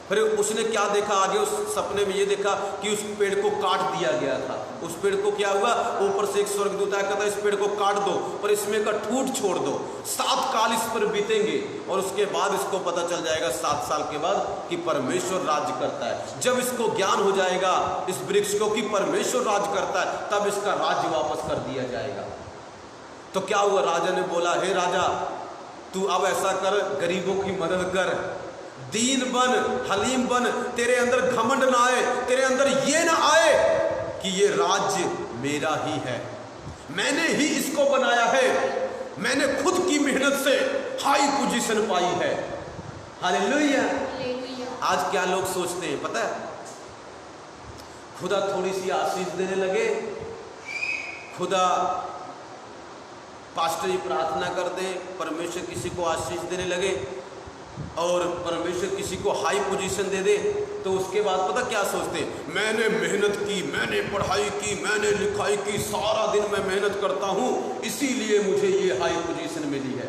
फिर उसने क्या देखा आगे, उस सपने में ये देखा कि उस पेड़ को काट दिया गया था। उस पेड़ को क्या हुआ, ऊपर से एक स्वर्गदूत आया, कहता इस पेड़ को काट दो पर इसमें का ठूंठ छोड़ दो, 7 काल इस पर बीतेंगे और उसके बाद इसको पता चल जाएगा 7 साल के बाद कि परमेश्वर राज्य करता है। जब इसको ज्ञान हो जाएगा इस वृक्ष को कि परमेश्वर राज्य करता है, तब इसका राज्य वापस कर दिया जाएगा। तो क्या हुआ, राजा ने बोला हे राजा, तू अब ऐसा कर, गरीबों की मदद कर, दीन बन, हलीम बन, तेरे अंदर घमंड ना आए, तेरे अंदर ये ना आए कि ये राज्य मेरा ही है, मैंने ही इसको बनाया है, मैंने खुद की मेहनत से हाई पोजीशन पाई है। हालेलुया। आज क्या लोग सोचते हैं पता है, खुदा थोड़ी सी आशीष देने लगे, खुदा पास्टर जी प्रार्थना कर दे, परमेश्वर किसी को आशीष देने लगे और परमेश्वर किसी को हाई पोजीशन दे दे, तो उसके बाद पता क्या सोचते, मैंने मेहनत की, मैंने पढ़ाई की, मैंने लिखाई की, सारा दिन मैं मेहनत करता हूँ, इसीलिए मुझे ये हाई पोजीशन मिली है।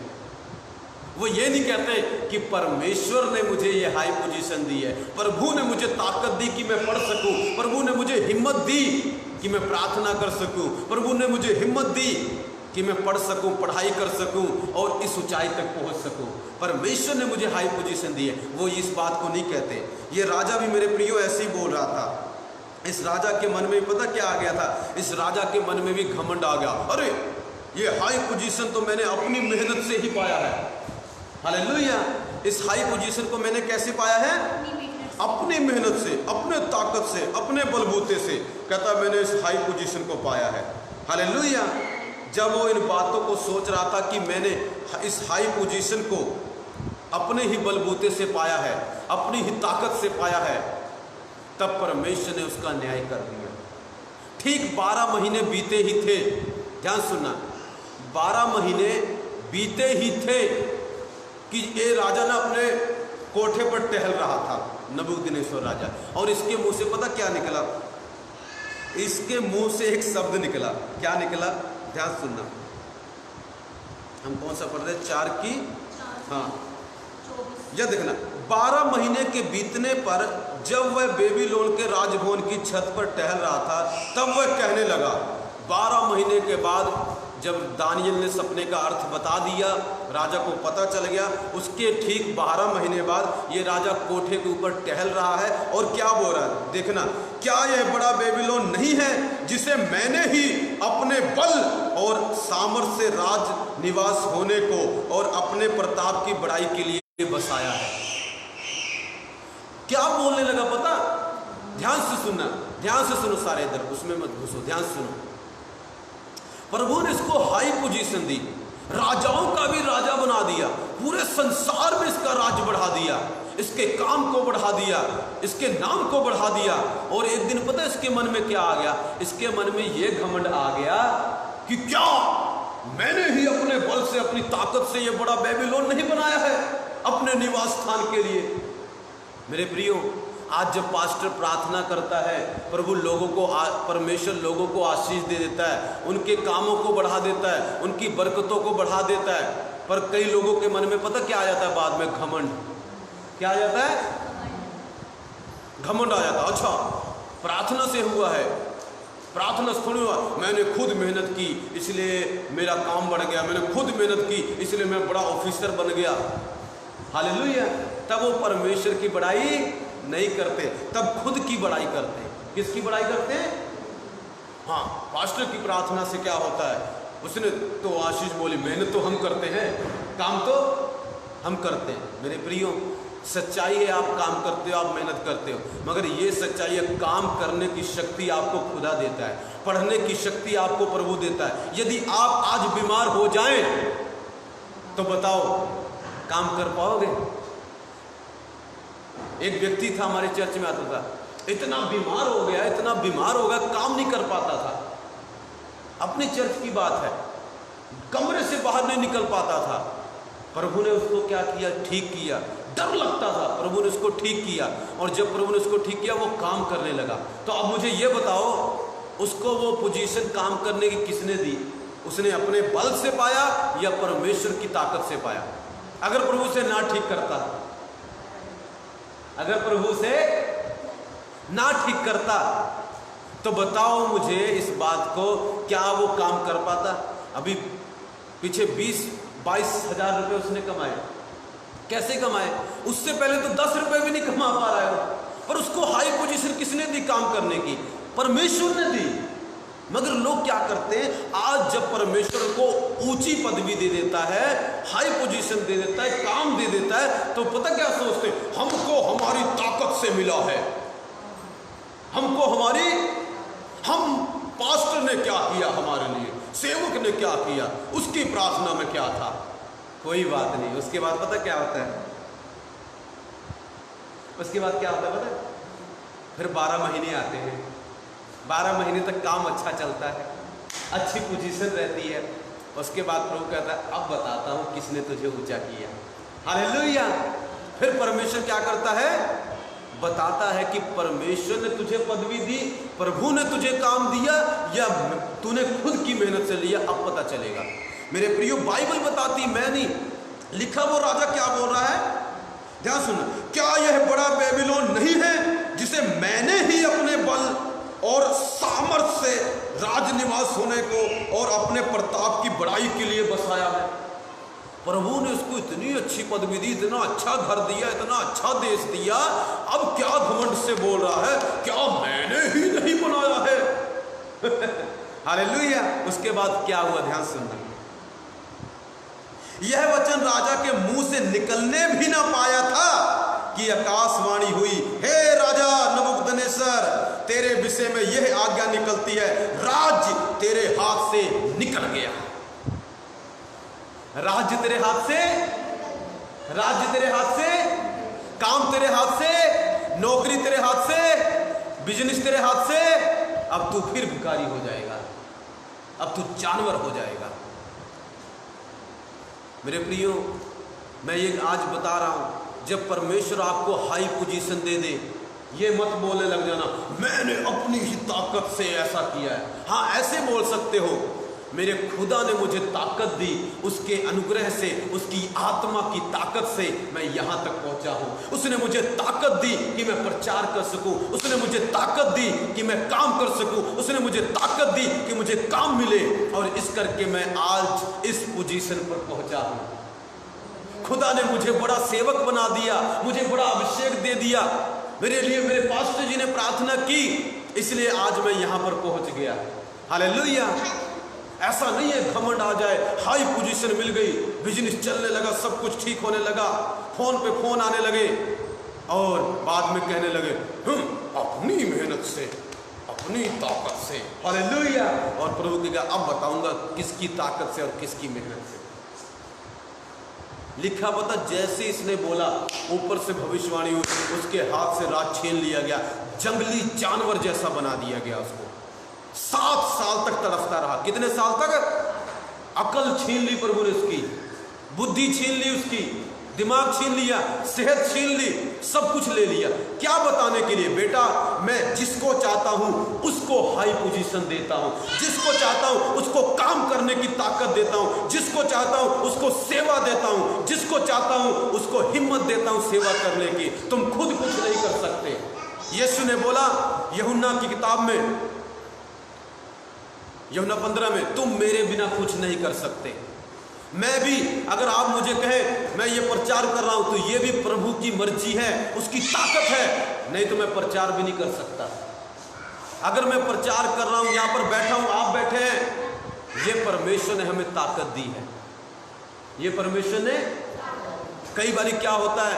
वो ये नहीं कहते कि परमेश्वर ने मुझे ये हाई पोजीशन दी है, प्रभु ने मुझे ताकत दी कि मैं पढ़ सकूं, प्रभु ने मुझे हिम्मत दी कि मैं प्रार्थना कर सकूं, प्रभु ने मुझे हिम्मत दी कि मैं पढ़ सकूं, पढ़ाई कर सकूं और इस ऊंचाई तक पहुंच सकूं। परमेश्वर ने मुझे हाई पोजीशन दी है। वो इस बात को नहीं कहते। ये राजा भी मेरे प्रियो ऐसे ही बोल रहा था। इस राजा के मन में पता क्या आ गया था, इस राजा के मन में भी घमंड आ गया, अरे ये हाई पोजीशन तो मैंने अपनी मेहनत से ही पाया है। हालेलुया। इस हाई पोजीशन को मैंने कैसे पाया है, अपनी मेहनत से, अपने ताकत से, अपने बलबूते से। कहता मैंने इस हाई पोजीशन को पाया है। हालेलुया। जब वो इन बातों को सोच रहा था कि मैंने इस हाई पोजीशन को अपने ही बलबूते से पाया है, अपनी ही ताकत से पाया है, तब परमेश्वर ने उसका न्याय कर दिया। ठीक 12 महीने बीते ही थे, ध्यान सुनना, 12 महीने बीते ही थे कि ये राजा ना अपने कोठे पर टहल रहा था, नबूकदनेस्सर राजा, और इसके मुंह से पता क्या निकला, इसके मुंह से एक शब्द निकला। क्या निकला, ध्यान सुनना। हम कौन सा पढ़ रहे, 4 की, हाँ, यह देखना। 12 महीने के बीतने पर जब वह बेबीलोन के राजभवन की छत पर टहल रहा था, तब वह कहने लगा। 12 महीने के बाद जब दानियल ने सपने का अर्थ बता दिया, राजा को पता चल गया, उसके ठीक 12 महीने बाद ये राजा कोठे के ऊपर टहल रहा है और क्या बोल रहा है, देखना, क्या यह बड़ा बेबीलोन नहीं है जिसे मैंने ही अपने बल और सामर्थ से राज निवास होने को और अपने प्रताप की बड़ाई के लिए बसाया है। क्या बोलने लगा पता? ध्यान से सुनना, ध्यान से सुनो सारे, इधर उसमें मत घुसो, ध्यान से सुनो। प्रभु ने इसको हाई पोजीशन दी, राजाओं का भी राजा बना दिया, पूरे संसार में इसका राज बढ़ा दिया, इसके काम को बढ़ा दिया, इसके नाम को बढ़ा दिया। और एक दिन पता है इसके मन में क्या आ गया? इसके मन में यह घमंड आ गया कि क्या मैंने ही अपने बल से, अपनी ताकत से यह बड़ा बेबीलोन नहीं बनाया है अपने निवास स्थान के लिए। मेरे प्रियो, आज जब पास्टर प्रार्थना करता है, प्रभु लोगों को, परमेश्वर लोगों को आशीष दे देता है, उनके कामों को बढ़ा देता है, उनकी बरकतों को बढ़ा देता है, पर कई लोगों के मन में पता क्या आ जाता है बाद में? घमंड। क्या आ जाता है? घमंड आ जाता है। अच्छा, प्रार्थना से हुआ है, प्रार्थना से थोड़ी हुआ, मैंने खुद मेहनत की इसलिए मेरा काम बढ़ गया, मैंने खुद मेहनत की इसलिए मैं बड़ा ऑफिसर बन गया। हालेलुया। तब वो परमेश्वर की बड़ाई नहीं करते, तब खुद की बड़ाई करते हैं। किसकी बड़ाई करते हैं? हाँ, पास्टर की प्रार्थना से क्या होता है? उसने तो आशीष बोली, मेहनत तो हम करते हैं, काम तो हम करते हैं। मेरे प्रियो, सच्चाई है आप काम करते हो, आप मेहनत करते हो, मगर ये सच्चाई है काम करने की शक्ति आपको खुदा देता है, पढ़ने की शक्ति आपको प्रभु देता है। यदि आप आज बीमार हो जाएं तो बताओ काम कर पाओगे? एक व्यक्ति था हमारे चर्च में आता था, इतना बीमार हो गया, इतना बीमार हो गया, काम नहीं कर पाता था। अपने चर्च की बात है, कमरे से बाहर नहीं निकल पाता था। प्रभु ने उसको क्या किया? ठीक किया। डर लगता था, प्रभु ने उसको ठीक किया, और जब प्रभु ने उसको ठीक किया वो काम करने लगा। तो अब मुझे ये बताओ, उसको वो पोजीशन काम करने की किसने दी? उसने अपने बल से पाया या परमेश्वर की ताकत से पाया? अगर प्रभु से ना ठीक करता, अगर प्रभु से ना ठीक करता, तो बताओ मुझे इस बात को, क्या वो काम कर पाता? अभी पीछे 20-22 हजार रुपए उसने कमाए। कैसे कमाए? उससे पहले तो 10 रुपए भी नहीं कमा पा रहा है, पर उसको हाई पोजीशन किसने दी काम करने की? परमेश्वर ने दी। मगर लोग क्या करते हैं, आज जब परमेश्वर को ऊंची पदवी दे देता है, हाई पोजीशन दे देता है, काम दे देता है, तो पता क्या सोचते हैं? हमको हमारी ताकत से मिला है, हमको हमारी, हम पास्टर ने क्या किया हमारे लिए, सेवक ने क्या किया, उसकी प्रार्थना में क्या था। कोई बात नहीं। उसके बाद पता क्या होता है? उसके बाद क्या होता है पता है? फिर 12 महीने आते हैं, 12 महीने तक काम अच्छा चलता है, अच्छी पोजीशन रहती है। उसके बाद प्रभु कहता है, अब बताता हूं किसने तुझे ऊंचा किया। हालेलुया। फिर परमेश्वर क्या करता है? बताता है कि परमेश्वर ने तुझे पदवी दी, प्रभु ने तुझे काम दिया, या तूने खुद की मेहनत से लिया। अब पता चलेगा। मेरे प्रियो, बाइबल बताती, मैं नहीं लिखा। वो राजा क्या बोल रहा है? ध्यान सुन। क्या यह बड़ा बेबीलोन नहीं है जिसे मैंने ही अपने बल और सामर्थ से राजनिवास होने को और अपने प्रताप की बड़ाई के लिए बसाया है? प्रभु ने उसको इतनी अच्छी पदवी दी, इतना अच्छा घर दिया, इतना अच्छा देश दिया, अब क्या घमंड से बोल रहा है, क्या मैंने ही नहीं बनाया है? हालेलुया। उसके बाद क्या हुआ? ध्यान सुनना। यह वचन राजा के मुंह से निकलने भी ना पाया था कि आकाशवाणी हुई, हे राजा नबूकदनेस्सर, तेरे विषय में यह आज्ञा निकलती है, राज्य तेरे हाथ से निकल गया। राज्य तेरे हाथ से, राज्य तेरे हाथ से, काम तेरे हाथ से, नौकरी तेरे हाथ से, बिजनेस तेरे हाथ से। अब तू फिर भिखारी हो जाएगा, अब तू जानवर हो जाएगा। मेरे प्रियो, मैं ये आज बता रहा हूं, जब परमेश्वर आपको हाई पोजीशन दे दे, ये मत बोलने लग जाना मैंने अपनी ही ताकत से ऐसा किया है। हाँ, ऐसे बोल सकते हो, मेरे खुदा ने मुझे ताकत दी, उसके अनुग्रह से, उसकी आत्मा की ताकत से मैं यहाँ तक पहुँचा हूँ। उसने मुझे ताकत दी कि मैं प्रचार कर सकूँ, उसने मुझे ताकत दी कि मैं काम कर सकूँ, उसने मुझे ताकत दी कि मुझे काम मिले, और इस करके मैं आज इस पोजीशन पर पहुँचा हूँ। खुदा ने मुझे बड़ा सेवक बना दिया, मुझे बड़ा अभिषेक दे दिया। मेरे लिए मेरे पास्टर जी ने प्रार्थना की, इसलिए आज मैं यहाँ पर पहुँच गया। हालेलुया। ऐसा नहीं है घमंड आ जाए, हाई पोजीशन मिल गई, बिजनेस चलने लगा, सब कुछ ठीक होने लगा, फोन पे फोन आने लगे और बाद में कहने लगे अपनी मेहनत से, अपनी ताकत से, हालेलुया। और प्रभु की कहा अब बताऊंगा किसकी ताकत से और किसकी मेहनत से। लिखा पता जैसे इसने बोला ऊपर से भविष्यवाणी हुई, उसके हाथ से राज छीन लिया गया, जंगली जानवर जैसा बना दिया गया उसको। 7 साल तक तड़फता रहा। कितने साल तक? अकल छीन ली प्रभु ने उसकी, बुद्धि छीन ली उसकी, दिमाग छीन लिया, सेहत छीन ली, सब कुछ ले लिया। क्या बताने के लिए? बेटा मैं जिसको चाहता हूं उसको हाई पोजीशन देता हूं, जिसको चाहता हूं उसको काम करने की ताकत देता हूं, जिसको चाहता हूं उसको सेवा देता हूं, जिसको चाहता हूं उसको हिम्मत देता हूं सेवा करने की। तुम खुद कुछ नहीं कर सकते। यीशु ने बोला यूहन्ना की किताब में, यूहन्ना 15 में, तुम मेरे बिना कुछ नहीं कर सकते। मैं भी, अगर आप मुझे कहें मैं ये प्रचार कर रहा हूं तो ये भी प्रभु की मर्जी है, उसकी ताकत है, नहीं तो मैं प्रचार भी नहीं कर सकता। अगर मैं प्रचार कर रहा हूं, यहां पर बैठा हूं, आप बैठे हैं, ये परमेश्वर ने हमें ताकत दी है। ये परमेश्वर ने, कई बार क्या होता है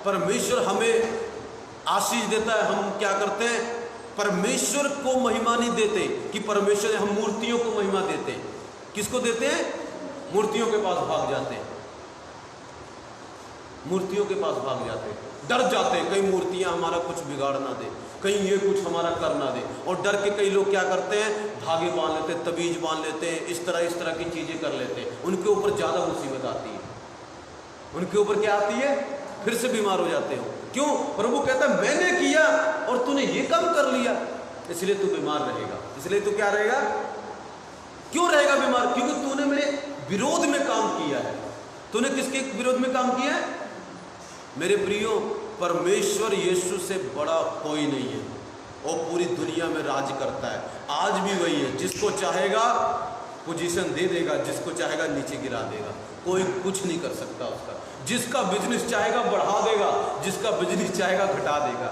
परमेश्वर हमें आशीष देता है, हम क्या करते हैं परमेश्वर को महिमा नहीं देते कि परमेश्वर, हम मूर्तियों को महिमा देते हैं। किसको देते हैं? मूर्तियों के पास भाग जाते हैं, मूर्तियों के पास भाग जाते हैं, डर जाते हैं कहीं मूर्तियां हमारा कुछ बिगाड़ ना दे, कहीं ये कुछ हमारा कर ना दे। और डर के कई लोग क्या करते हैं, धागे बांध लेते हैं, तबीज बांध लेते हैं, इस तरह की चीजें कर लेते हैं। उनके ऊपर ज्यादा मुसीबत आती है। उनके ऊपर क्या आती है? फिर से बीमार हो जाते हो। क्यों? प्रभु कहता है मैंने किया और तूने ये काम कर लिया, इसलिए तू बीमार रहेगा। इसलिए तू क्या रहेगा? क्यों रहेगा बीमार? क्योंकि तूने मेरे विरोध में काम किया है। तूने किसके विरोध में काम किया है? मेरे प्रियो, परमेश्वर यीशु से बड़ा कोई नहीं है। वो पूरी दुनिया में राज करता है, आज भी वही है। जिसको चाहेगा पोजीशन दे देगा, जिसको चाहेगा नीचे गिरा देगा, कोई कुछ नहीं कर सकता उसका। जिसका बिजनेस चाहेगा बढ़ा देगा, जिसका बिजनेस चाहेगा घटा देगा,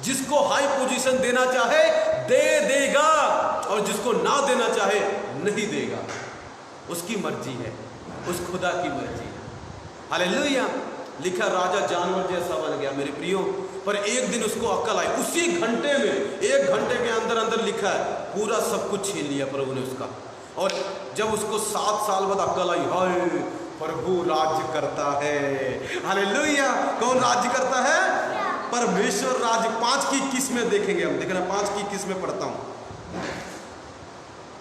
जिसको हाई पोजीशन देना चाहे दे देगा और जिसको ना देना चाहे नहीं देगा। उसकी मर्जी है, उस खुदा की मर्जी है। हालेलुया। लिखा राजा जानवर जैसा बन गया मेरे प्रियो, पर एक दिन उसको अक्ल आई, उसी घंटे में, 1 घंटे के अंदर अंदर लिखा है पूरा सब कुछ छीन लिया प्रभु ने उसका। और जब उसको 7 साल बाद अक्ल आई, हाय प्रभु राज्य करता है। हालेलुया। कौन राज्य करता है? परमेश्वर राज्य। 5 की 21 में देखेंगे हम, देखना 5 की 21 में पढ़ता हूं।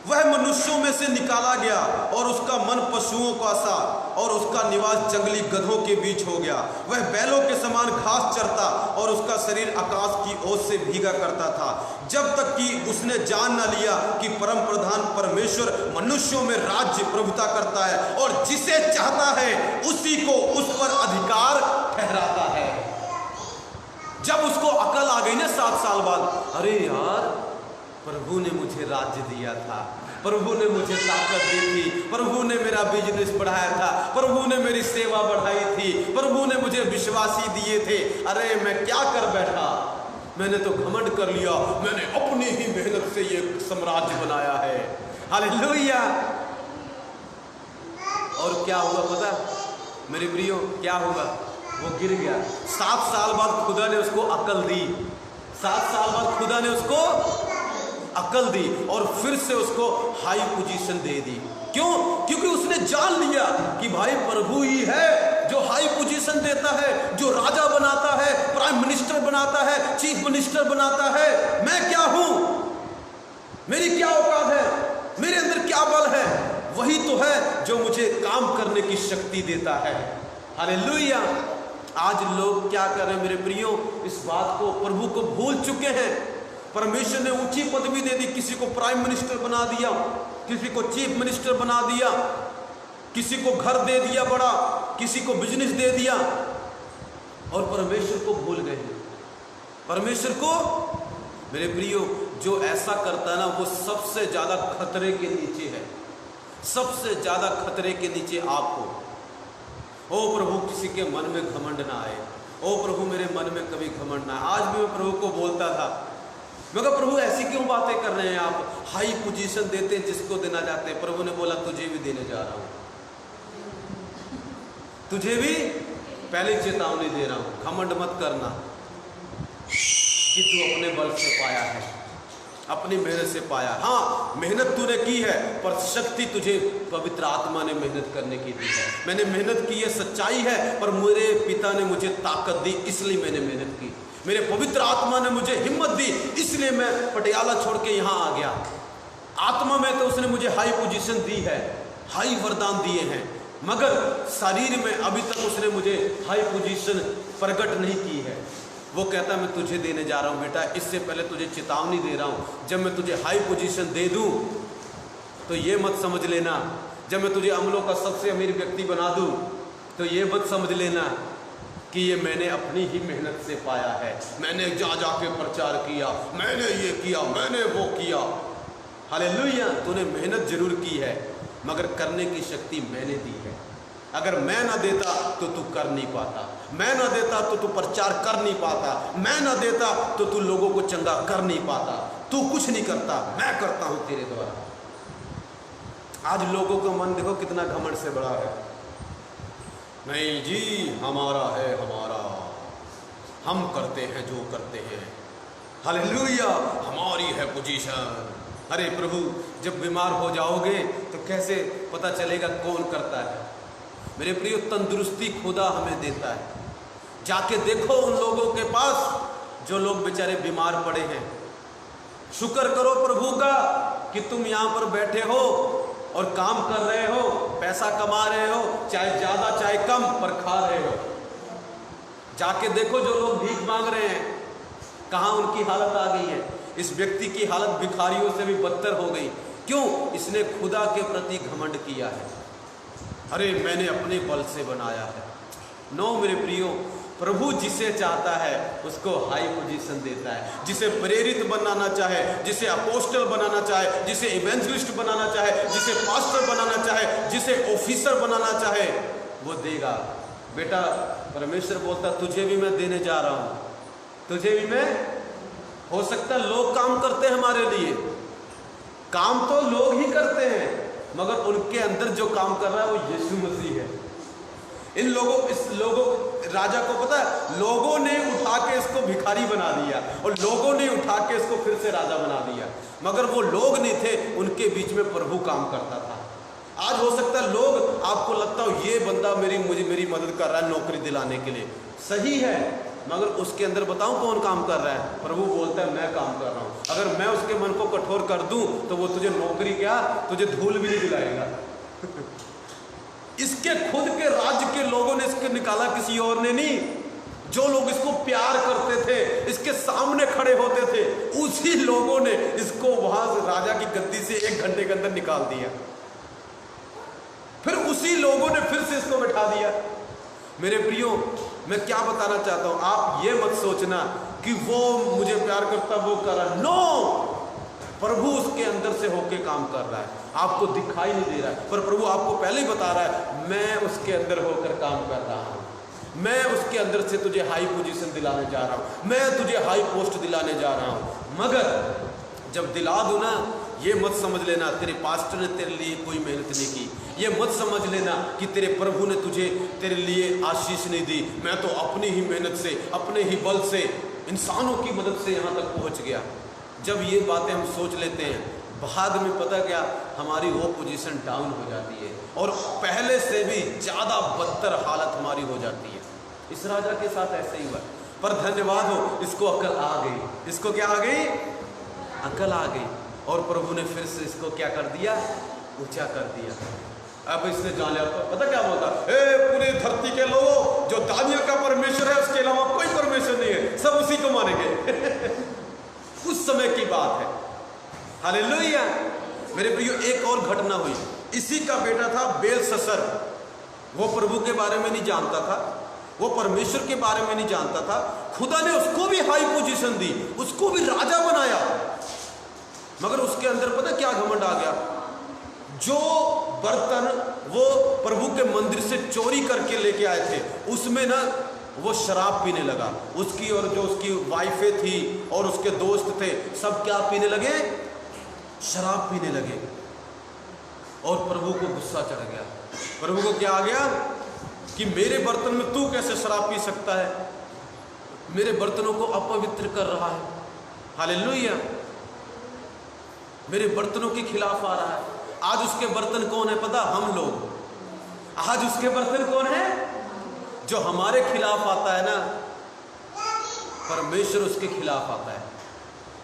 वह मनुष्यों में से निकाला गया और उसका मन पशुओं का सा और उसका निवास जंगली गधों के बीच हो गया। वह बैलों के समान घास चरता और उसका शरीर आकाश की ओर से भीगा करता था, जब तक कि उसने जान न लिया कि परम प्रधान परमेश्वर मनुष्यों में राज्य प्रभुता करता है और जिसे चाहता है उसी को उस पर अधिकार ठहराता है। जब उसको अकल आ गई ना 7 साल बाद, अरे यार प्रभु ने मुझे राज्य दिया था, प्रभु ने मुझे ताकत दी थी, प्रभु ने मेरा बिजनेस बढ़ाया था, प्रभु ने मेरी सेवा बढ़ाई थी, प्रभु ने मुझे विश्वासी दिए थे। अरे मैं क्या कर बैठा, मैंने तो घमंड कर लिया, मैंने अपनी ही मेहनत से ये साम्राज्य बनाया है। हालेलुया। और क्या हुआ पता मेरे प्रियो? क्या हुआ? वो गिर गया। 7 साल बाद खुदा ने उसको अकल दी, 7 साल बाद खुदा ने उसको अकल दी और फिर से उसको हाई पोजीशन दे दी। क्यों? क्योंकि उसने जान लिया कि भाई प्रभु ही है जो हाई पोजीशन देता है, जो राजा बनाता है, प्राइम मिनिस्टर बनाता है, चीफ मिनिस्टर बनाता है। मैं क्या हूं? मेरी क्या औकात है? मेरे अंदर क्या बल है? वही तो है जो मुझे काम करने की शक्ति देता है। हालेलुया। आज लोग क्या कर रहे हैं मेरे प्रियो? इस बात को, प्रभु को भूल चुके हैं। परमेश्वर ने ऊंची पदवी दे दी, किसी को प्राइम मिनिस्टर बना दिया, किसी को चीफ मिनिस्टर बना दिया, किसी को घर दे दिया बड़ा, किसी को बिजनेस दे दिया और परमेश्वर को भूल गए। परमेश्वर को मेरे प्रियो जो ऐसा करता है ना, वो सबसे ज्यादा खतरे के नीचे है, सबसे ज्यादा खतरे के नीचे आप हो। ओ प्रभु किसी के मन में घमंड ना आए, ओ प्रभु मेरे मन में कभी घमंड ना आए। आज भी मैं प्रभु को बोलता था, मगर प्रभु ऐसी क्यों बातें कर रहे हैं आप? हाई पोजीशन देते हैं जिसको देना चाहते हैं। प्रभु ने बोला तुझे भी देने जा रहा हूं, तुझे भी पहले चेतावनी दे रहा हूं। घमंड मत करना कि तू अपने बल से पाया है, अपनी मेहनत से पाया। हाँ, मेहनत तूने की है, पर शक्ति तुझे पवित्र आत्मा ने मेहनत करने की दी है। मैंने मेहनत की है, सच्चाई है, पर मेरे पिता ने मुझे ताकत दी, इसलिए मैंने मेहनत की। मेरे पवित्र आत्मा ने मुझे हिम्मत दी, इसलिए मैं पटियाला छोड़ के यहाँ आ गया। आत्मा में तो उसने मुझे हाई पोजीशन दी है, हाई वरदान दिए हैं, मगर शरीर में अभी तक उसने मुझे हाई पोजीशन प्रकट नहीं की है। वो कहता मैं तुझे देने जा रहा हूँ बेटा, इससे पहले तुझे चेतावनी दे रहा हूँ। जब मैं तुझे हाई पोजीशन दे दूँ तो ये मत समझ लेना, जब मैं तुझे अमलों का सबसे अमीर व्यक्ति बना दूँ तो ये मत समझ लेना कि ये मैंने अपनी ही मेहनत से पाया है। मैंने जा के प्रचार किया, मैंने ये किया, मैंने वो किया। हालेलुया। तूने मेहनत जरूर की है, मगर करने की शक्ति मैंने दी है। अगर मैं ना देता तो तू कर नहीं पाता, मैं ना देता तो तू प्रचार कर नहीं पाता, मैं ना देता तो तू लोगों को चंगा कर नहीं पाता। तू कुछ नहीं करता, मैं करता हूं तेरे द्वारा। आज लोगों का मन देखो कितना घमंड से बड़ा है। नहीं जी, हमारा है, हमारा, हम करते हैं जो करते हैं। हालेलुया, हमारी है पोजीशन। अरे प्रभु, जब बीमार हो जाओगे तो कैसे पता चलेगा कौन करता है? मेरे प्रियो, तंदुरुस्ती खुदा हमें देता है। जाके देखो उन लोगों के पास जो लोग बेचारे बीमार पड़े हैं। शुक्र करो प्रभु का कि तुम यहाँ पर बैठे हो और काम कर रहे हो, पैसा कमा रहे हो, चाहे ज़्यादा चाहे कम, पर खा रहे हो। जाके देखो जो लोग भीख मांग रहे हैं, कहाँ उनकी हालत आ गई है। इस व्यक्ति की हालत भिखारियों से भी बदतर हो गई। क्यों? इसने खुदा के प्रति घमंड किया है। अरे मैंने अपने बल से बनाया है। नो मेरे प्रियो, प्रभु जिसे चाहता है उसको हाई पोजीशन देता है। जिसे प्रेरित बनाना चाहे, जिसे अपोस्टल बनाना चाहे, जिसे इवेंजलिस्ट बनाना चाहे, जिसे पास्टर बनाना चाहे, जिसे ऑफिसर बनाना चाहे, वो देगा। बेटा, परमेश्वर बोलता तुझे भी मैं देने जा रहा हूँ, तुझे भी मैं। हो सकता है लोग काम करते हैं हमारे लिए, काम तो लोग ही करते हैं, मगर उनके अंदर जो काम कर रहा है वो यीशु मसीह है। इन लोगों राजा को पता है, लोगों ने उठा के इसको भिखारी बना दिया और लोगों ने उठा के इसको फिर से राजा बना दिया, मगर वो लोग नहीं थे, उनके बीच में प्रभु काम करता था। आज हो सकता है लोग आपको लगता हो ये बंदा मेरी मदद कर रहा है नौकरी दिलाने के लिए, सही है, मगर उसके अंदर बताऊं कौन काम कर रहा है? प्रभु बोलता है मैं काम कर रहा हूं। अगर मैं उसके मन को कठोर कर दूं तो वो तुझे नौकरी क्या, तुझे धूल भी नहीं दिलाएगा। इसके खुद के राज्य के लोगों ने इसको निकाला, किसी और ने नहीं। जो लोग इसको प्यार करते थे, इसके सामने खड़े होते थे, उसी लोगों ने इसको वहां से राजा की गद्दी से 1 घंटे के अंदर निकाल दिया। फिर उसी लोगों ने फिर से इसको बैठा दिया। मेरे प्रियो, मैं क्या बताना चाहता हूं, आप ये मत सोचना कि वो मुझे प्यार करता वो कर रहा है। नो, प्रभु उसके अंदर से होके काम कर रहा है, आपको दिखाई नहीं दे रहा है, पर प्रभु आपको पहले ही बता रहा है मैं उसके अंदर होकर काम कर रहा हूं। मैं उसके अंदर से तुझे हाई पोजीशन दिलाने जा रहा हूं, मैं तुझे हाई पोस्ट दिलाने जा रहा हूं। मगर जब दिला दूं ना, ये मत समझ लेना तेरे पास्टर ने तेरे लिए कोई मेहनत नहीं की, ये मत समझ लेना कि तेरे प्रभु ने तुझे तेरे लिए आशीष नहीं दी। मैं तो अपनी ही मेहनत से, अपने ही बल से, इंसानों की मदद से यहाँ तक पहुँच गया। जब ये बातें हम सोच लेते हैं, बाद में पता क्या, हमारी वो पोजीशन डाउन हो जाती है और पहले से भी ज़्यादा बदतर हालत हमारी हो जाती है। इस राजा के साथ ऐसे ही हुआ, पर धन्यवाद हो, इसको अकल आ गई। इसको क्या आ गई? अकल आ गई। और प्रभु ने फिर से इसको क्या कर दिया? ऊंचा कर दिया। अब इसने जान लिया, पता क्या बोलता, पूरी धरती के लोगों, जो दानियल का परमेश्वर है उसके अलावा कोई परमेश्वर नहीं है, सब उसी को मानेंगे। उस समय की बात है। हालेलुया। मेरे प्रियो, एक और घटना हुई। इसी का बेटा था बेलशस्सर। वो प्रभु के बारे में नहीं जानता था, वो परमेश्वर के बारे में नहीं जानता था। खुदा ने उसको भी हाई पोजीशन दी, उसको भी राजा बनाया, मगर उसके अंदर पता क्या घमंड आ गया? जो बर्तन वो प्रभु के मंदिर से चोरी करके लेके आए थे, उसमें ना वो शराब पीने लगा। उसकी और जो उसकी वाइफें थी और उसके दोस्त थे, सब क्या पीने लगे? शराब पीने लगे। और प्रभु को गुस्सा चढ़ गया। प्रभु को क्या आ गया कि मेरे बर्तन में तू कैसे शराब पी सकता है? मेरे बर्तनों को अपवित्र कर रहा है। हालेलुया, मेरे बर्तनों के खिलाफ आ रहा है। आज उसके बर्तन कौन है पता? हम लोग। आज उसके बर्तन कौन है? जो हमारे खिलाफ आता है ना, परमेश्वर उसके खिलाफ आता है।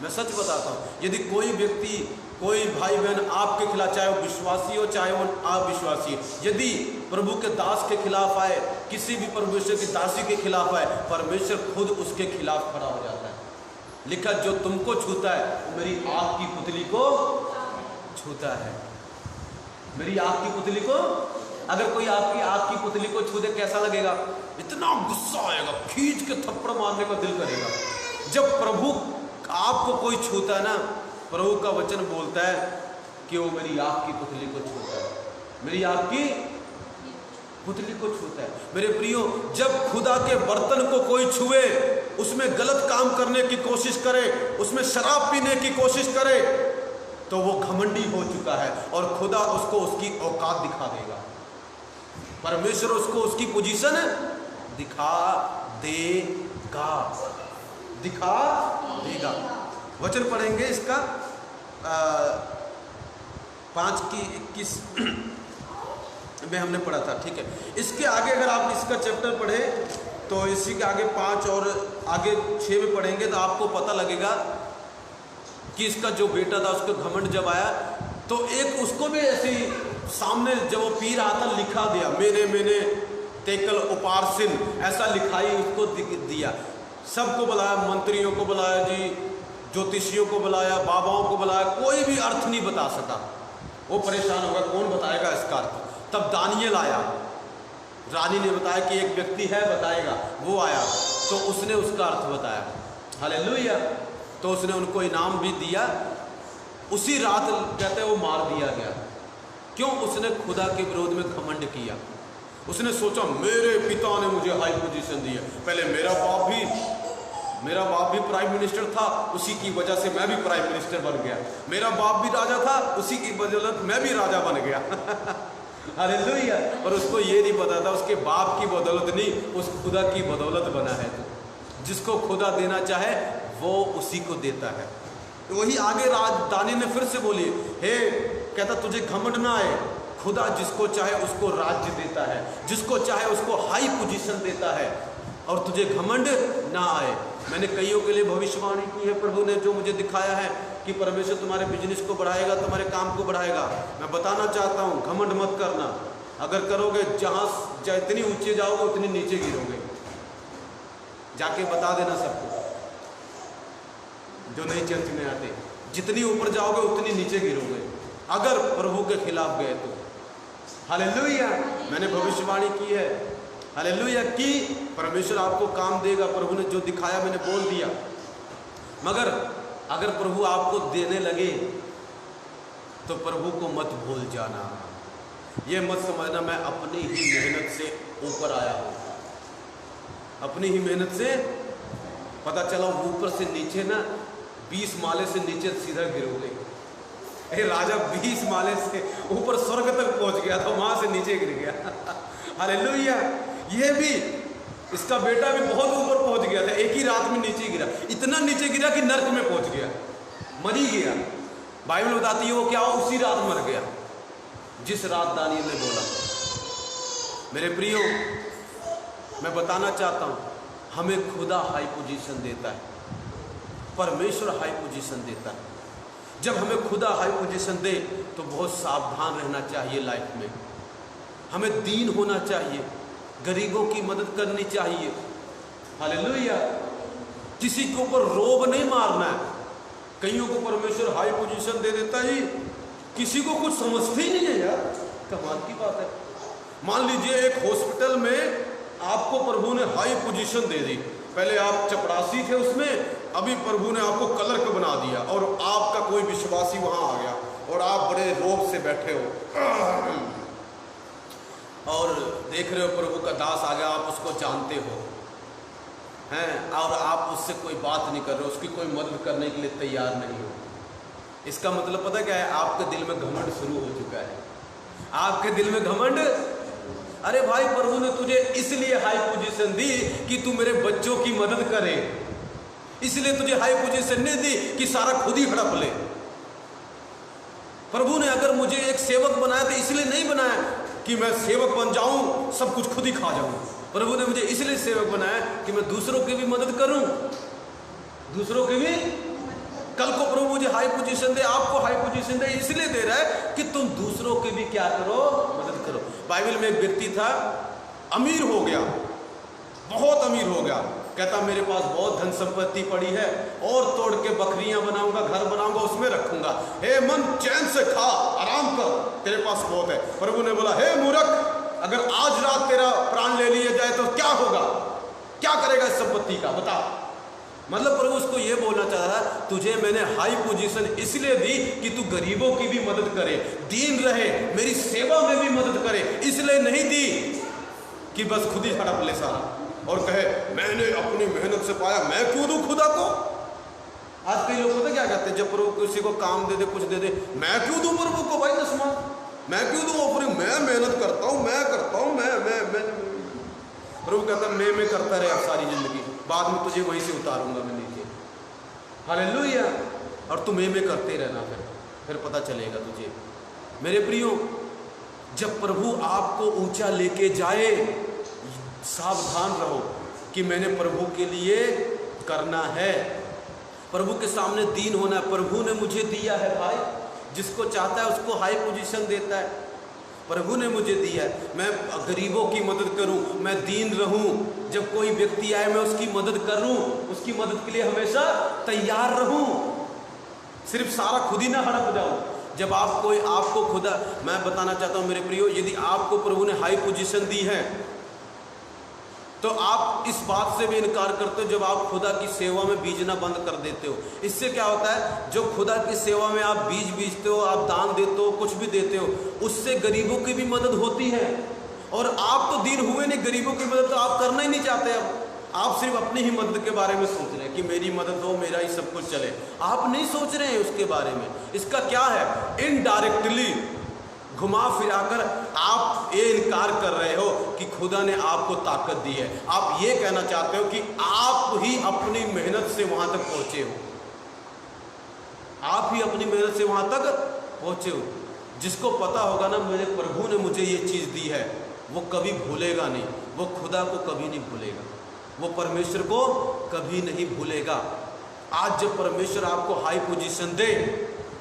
मैं सच बताता हूँ, यदि कोई व्यक्ति, कोई भाई बहन आपके खिलाफ, चाहे वो विश्वासी हो चाहे वो अविश्वासी, यदि प्रभु के दास के खिलाफ आए, किसी भी परमेश्वर की दासी के खिलाफ आए, परमेश्वर खुद उसके खिलाफ खड़ा हो जाता है। लिखा, जो तुमको छूता है वो मेरी आग की पुतली को छूता है। मेरी आग की पुतली को, अगर कोई आपकी आग की पुतली को छू दे कैसा लगेगा? इतना गुस्सा आएगा, खींच के थप्पड़ मारने का दिल करेगा। जब प्रभु आपको कोई छूता है ना, प्रभु का वचन बोलता है कि वो मेरी आग की पुतली को छूता है, मेरी आग की पुतली को छूता है। मेरे प्रियो, जब खुदा के बर्तन को कोई छुए, उसमें गलत काम करने की कोशिश करे, उसमें शराब पीने की कोशिश करे, तो वो घमंडी हो चुका है और खुदा उसको उसकी औकात दिखा देगा। परमेश्वर उसको उसकी पोजीशन दिखा देगा, दिखा देगा। वचन पढ़ेंगे इसका 5:21 में हमने पढ़ा था, ठीक है। इसके आगे अगर आप इसका चैप्टर पढ़ें तो इसी के आगे 5 और आगे 6 में पढ़ेंगे तो आपको पता लगेगा कि इसका जो बेटा था उसका घमंड जब आया तो एक उसको भी ऐसी सामने जब वो पी रहा था लिखा दिया, मैंने तेकल उपारसिन, ऐसा लिखाई उसको दिया। सबको बुलाया, मंत्रियों को बुलाया जी, ज्योतिषियों को बुलाया, बाबाओं को बुलाया, कोई भी अर्थ नहीं बता सका। वो परेशान होगा, कौन बताएगा इसका अर्थ? तब दानियल आया, रानी ने बताया कि एक व्यक्ति है बताएगा, वो आया तो उसने उसका अर्थ बताया। हालेलुया। तो उसने उनको इनाम भी दिया। उसी रात कहते वो मार दिया गया। क्यों? उसने खुदा के विरोध में घमंड किया। उसने सोचा मेरे पिता ने मुझे हाई पोजीशन दी है, पहले मेरा बाप भी प्राइम मिनिस्टर था, उसी की वजह से मैं भी प्राइम मिनिस्टर बन गया। मेरा बाप भी राजा था, उसी की बदौलत मैं भी राजा बन गया। हालेलुया। और उसको ये नहीं पता था उसके बाप की बदौलत नहीं, उस खुदा की बदौलत बना है। जिसको खुदा देना चाहे वो उसी को देता है। तो वही आगे दानियल ने फिर से बोली, हे, कहता तुझे घमंड ना आए, खुदा जिसको चाहे उसको राज्य देता है, जिसको चाहे उसको हाई पोजीशन देता है, और तुझे घमंड ना आए। मैंने कईयों के लिए भविष्यवाणी की है, प्रभु ने जो मुझे दिखाया है कि परमेश्वर तुम्हारे बिजनेस को बढ़ाएगा, तुम्हारे काम को बढ़ाएगा। मैं बताना चाहता हूँ, घमंड मत करना। अगर करोगे, जहाँ जितनी ऊंचे जाओगे उतनी नीचे गिरोगे। जाके बता देना सबको जो नई चर्च में आते, जितनी ऊपर जाओगे उतनी नीचे गिरोगे अगर प्रभु के खिलाफ गए तो। हालेलुया। मैंने भविष्यवाणी की है, हालेलुया, कि परमेश्वर आपको काम देगा। प्रभु ने जो दिखाया मैंने बोल दिया। मगर अगर प्रभु आपको देने लगे तो प्रभु को मत भूल जाना। ये मत समझना मैं अपनी ही मेहनत से ऊपर आया हूँ, अपनी ही मेहनत से। पता चला ऊपर से नीचे ना 20 माले से नीचे सीधा गिरोगे। राजा 20 माले से ऊपर स्वर्ग तक पहुंच गया था, वहां से नीचे गिर गया। हालेलुया। ये भी, इसका बेटा भी बहुत ऊपर पहुंच गया था, एक ही रात में नीचे गिरा। इतना नीचे गिरा कि नर्क में पहुंच गया, मर ही गया। बाइबल बताती है वो क्या हो, उसी रात मर गया जिस रात दानियल ने बोला। मेरे प्रियो, मैं बताना चाहता हूं, हमें खुदा हाई पोजीशन देता है, परमेश्वर हाई पोजीशन देता है। जब हमें खुदा हाई पोजीशन दे तो बहुत सावधान रहना चाहिए लाइफ में। हमें दीन होना चाहिए, गरीबों की मदद करनी चाहिए। हालेलुया। किसी के ऊपर रोब नहीं मारना है। कईयों को परमेश्वर हाई पोजीशन दे देता ही, किसी को कुछ समझते ही नहीं है यार। कमाल की बात है। मान लीजिए एक हॉस्पिटल में आपको प्रभु ने हाई पोजीशन दे दी। पहले आप चपरासी थे उसमें, अभी प्रभु ने आपको क्लर्क बना दिया और आपका कोई विश्वासी वहां आ गया और आप बड़े रोब से बैठे हो और देख रहे हो प्रभु का दास आ गया, आप उसको जानते हो। हैं और आप उससे कोई बात नहीं कर रहे हो, उसकी कोई मदद करने के लिए तैयार नहीं हो, इसका मतलब पता क्या है? आपके दिल में घमंड शुरू हो चुका है। आपके दिल में घमंड, अरे भाई प्रभु ने तुझे इसलिए हाई पोजीशन दी कि तू मेरे बच्चों की मदद करे, इसलिए तुझे हाई पोजीशन नहीं दी कि सारा खुद ही हड़प ले। प्रभु ने अगर मुझे एक सेवक बनाया तो इसलिए नहीं बनाया कि मैं सेवक बन जाऊं, सब कुछ खुद ही खा जाऊं। प्रभु ने मुझे इसलिए सेवक बनाया कि मैं दूसरों की भी मदद करूं, दूसरों की भी। कल को प्रभु मुझे हाई पोजीशन दे, आपको हाई पोजीशन दे, इसलिए दे रहा है कि तुम दूसरों की भी क्या करो, मदद करो। बाइबल में एक व्यक्ति था, अमीर हो गया, बहुत अमीर हो गया, कहता मेरे पास बहुत धन संपत्ति पड़ी है, और तोड़ के बकरियां बनाऊंगा, घर बनाऊंगा, उसमें रखूंगा। हे मन, चैन से खा, आराम कर, तेरे पास बहुत है। प्रभु ने बोला, हे मूर्ख, अगर आज रात तेरा प्राण ले लिया जाए तो क्या होगा, क्या करेगा इस संपत्ति का, बता। मतलब प्रभु उसको ये बोलना चाह रहा है, तुझे मैंने हाई पोजीशन इसलिए दी कि तू गरीबों की भी मदद करे, दीन रहे, मेरी सेवा में भी मदद करे, इसलिए नहीं दी कि बस खुद ही हड़प ले सारा और कहे मैंने अपनी मेहनत से पाया, मैं क्यों दूं खुदा को। आज कई लोग पता क्या कहते हैं, जब प्रभु किसी को काम दे दे, कुछ दे दे, मैं क्यों दूं प्रभु को भाई दसवां, मैं क्यों दूं ऑफरिंग, मैं मेहनत करता हूं, मैं करता हूं, मैं। प्रभु कहता मैं करता रहे अब सारी जिंदगी, बाद में तुझे वहीं से उतारूंगा मैं नीचे। हालेलुया। और तुम मैं करते रहना, फिर पता चलेगा तुझे। मेरे प्रियो, जब प्रभु आपको ऊंचा लेके जाए, सावधान रहो कि मैंने प्रभु के लिए करना है, प्रभु के सामने दीन होना है। प्रभु ने मुझे दिया है भाई, जिसको चाहता है उसको हाई पोजीशन देता है। प्रभु ने मुझे दिया है, मैं गरीबों की मदद करूं, मैं दीन रहूं, जब कोई व्यक्ति आए मैं उसकी मदद करूं, उसकी मदद के लिए हमेशा तैयार रहूं, सिर्फ सारा खुद ही ना हड़प जाऊं। जब आपको खुदा, मैं बताना चाहता हूं मेरे प्रियो, यदि आपको प्रभु ने हाई पोजीशन दी है तो आप इस बात से भी इनकार करते हो जब आप खुदा की सेवा में बीजना बंद कर देते हो। इससे क्या होता है, जो खुदा की सेवा में आप बीज बीजते हो, आप दान देते हो, कुछ भी देते हो, उससे गरीबों की भी मदद होती है। और आप तो दीन हुए नहीं, गरीबों की मदद तो आप करना ही नहीं चाहते। अब आप सिर्फ अपनी ही मदद के बारे में सोच रहे हैं कि मेरी मदद हो, मेरा ही सब कुछ चले। आप नहीं सोच रहे हैं उसके बारे में। इसका क्या है, इनडायरेक्टली घुमा फिराकर आप ये इनकार कर रहे हो कि खुदा ने आपको ताकत दी है। आप ये कहना चाहते हो कि आप ही अपनी मेहनत से वहां तक पहुंचे हो, आप ही अपनी मेहनत से वहां तक पहुंचे हो। जिसको पता होगा ना मेरे प्रभु ने मुझे ये चीज़ दी है, वो कभी भूलेगा नहीं, वो खुदा को कभी नहीं भूलेगा, वो परमेश्वर को कभी नहीं भूलेगा। आज जब परमेश्वर आपको हाई पोजीशन दे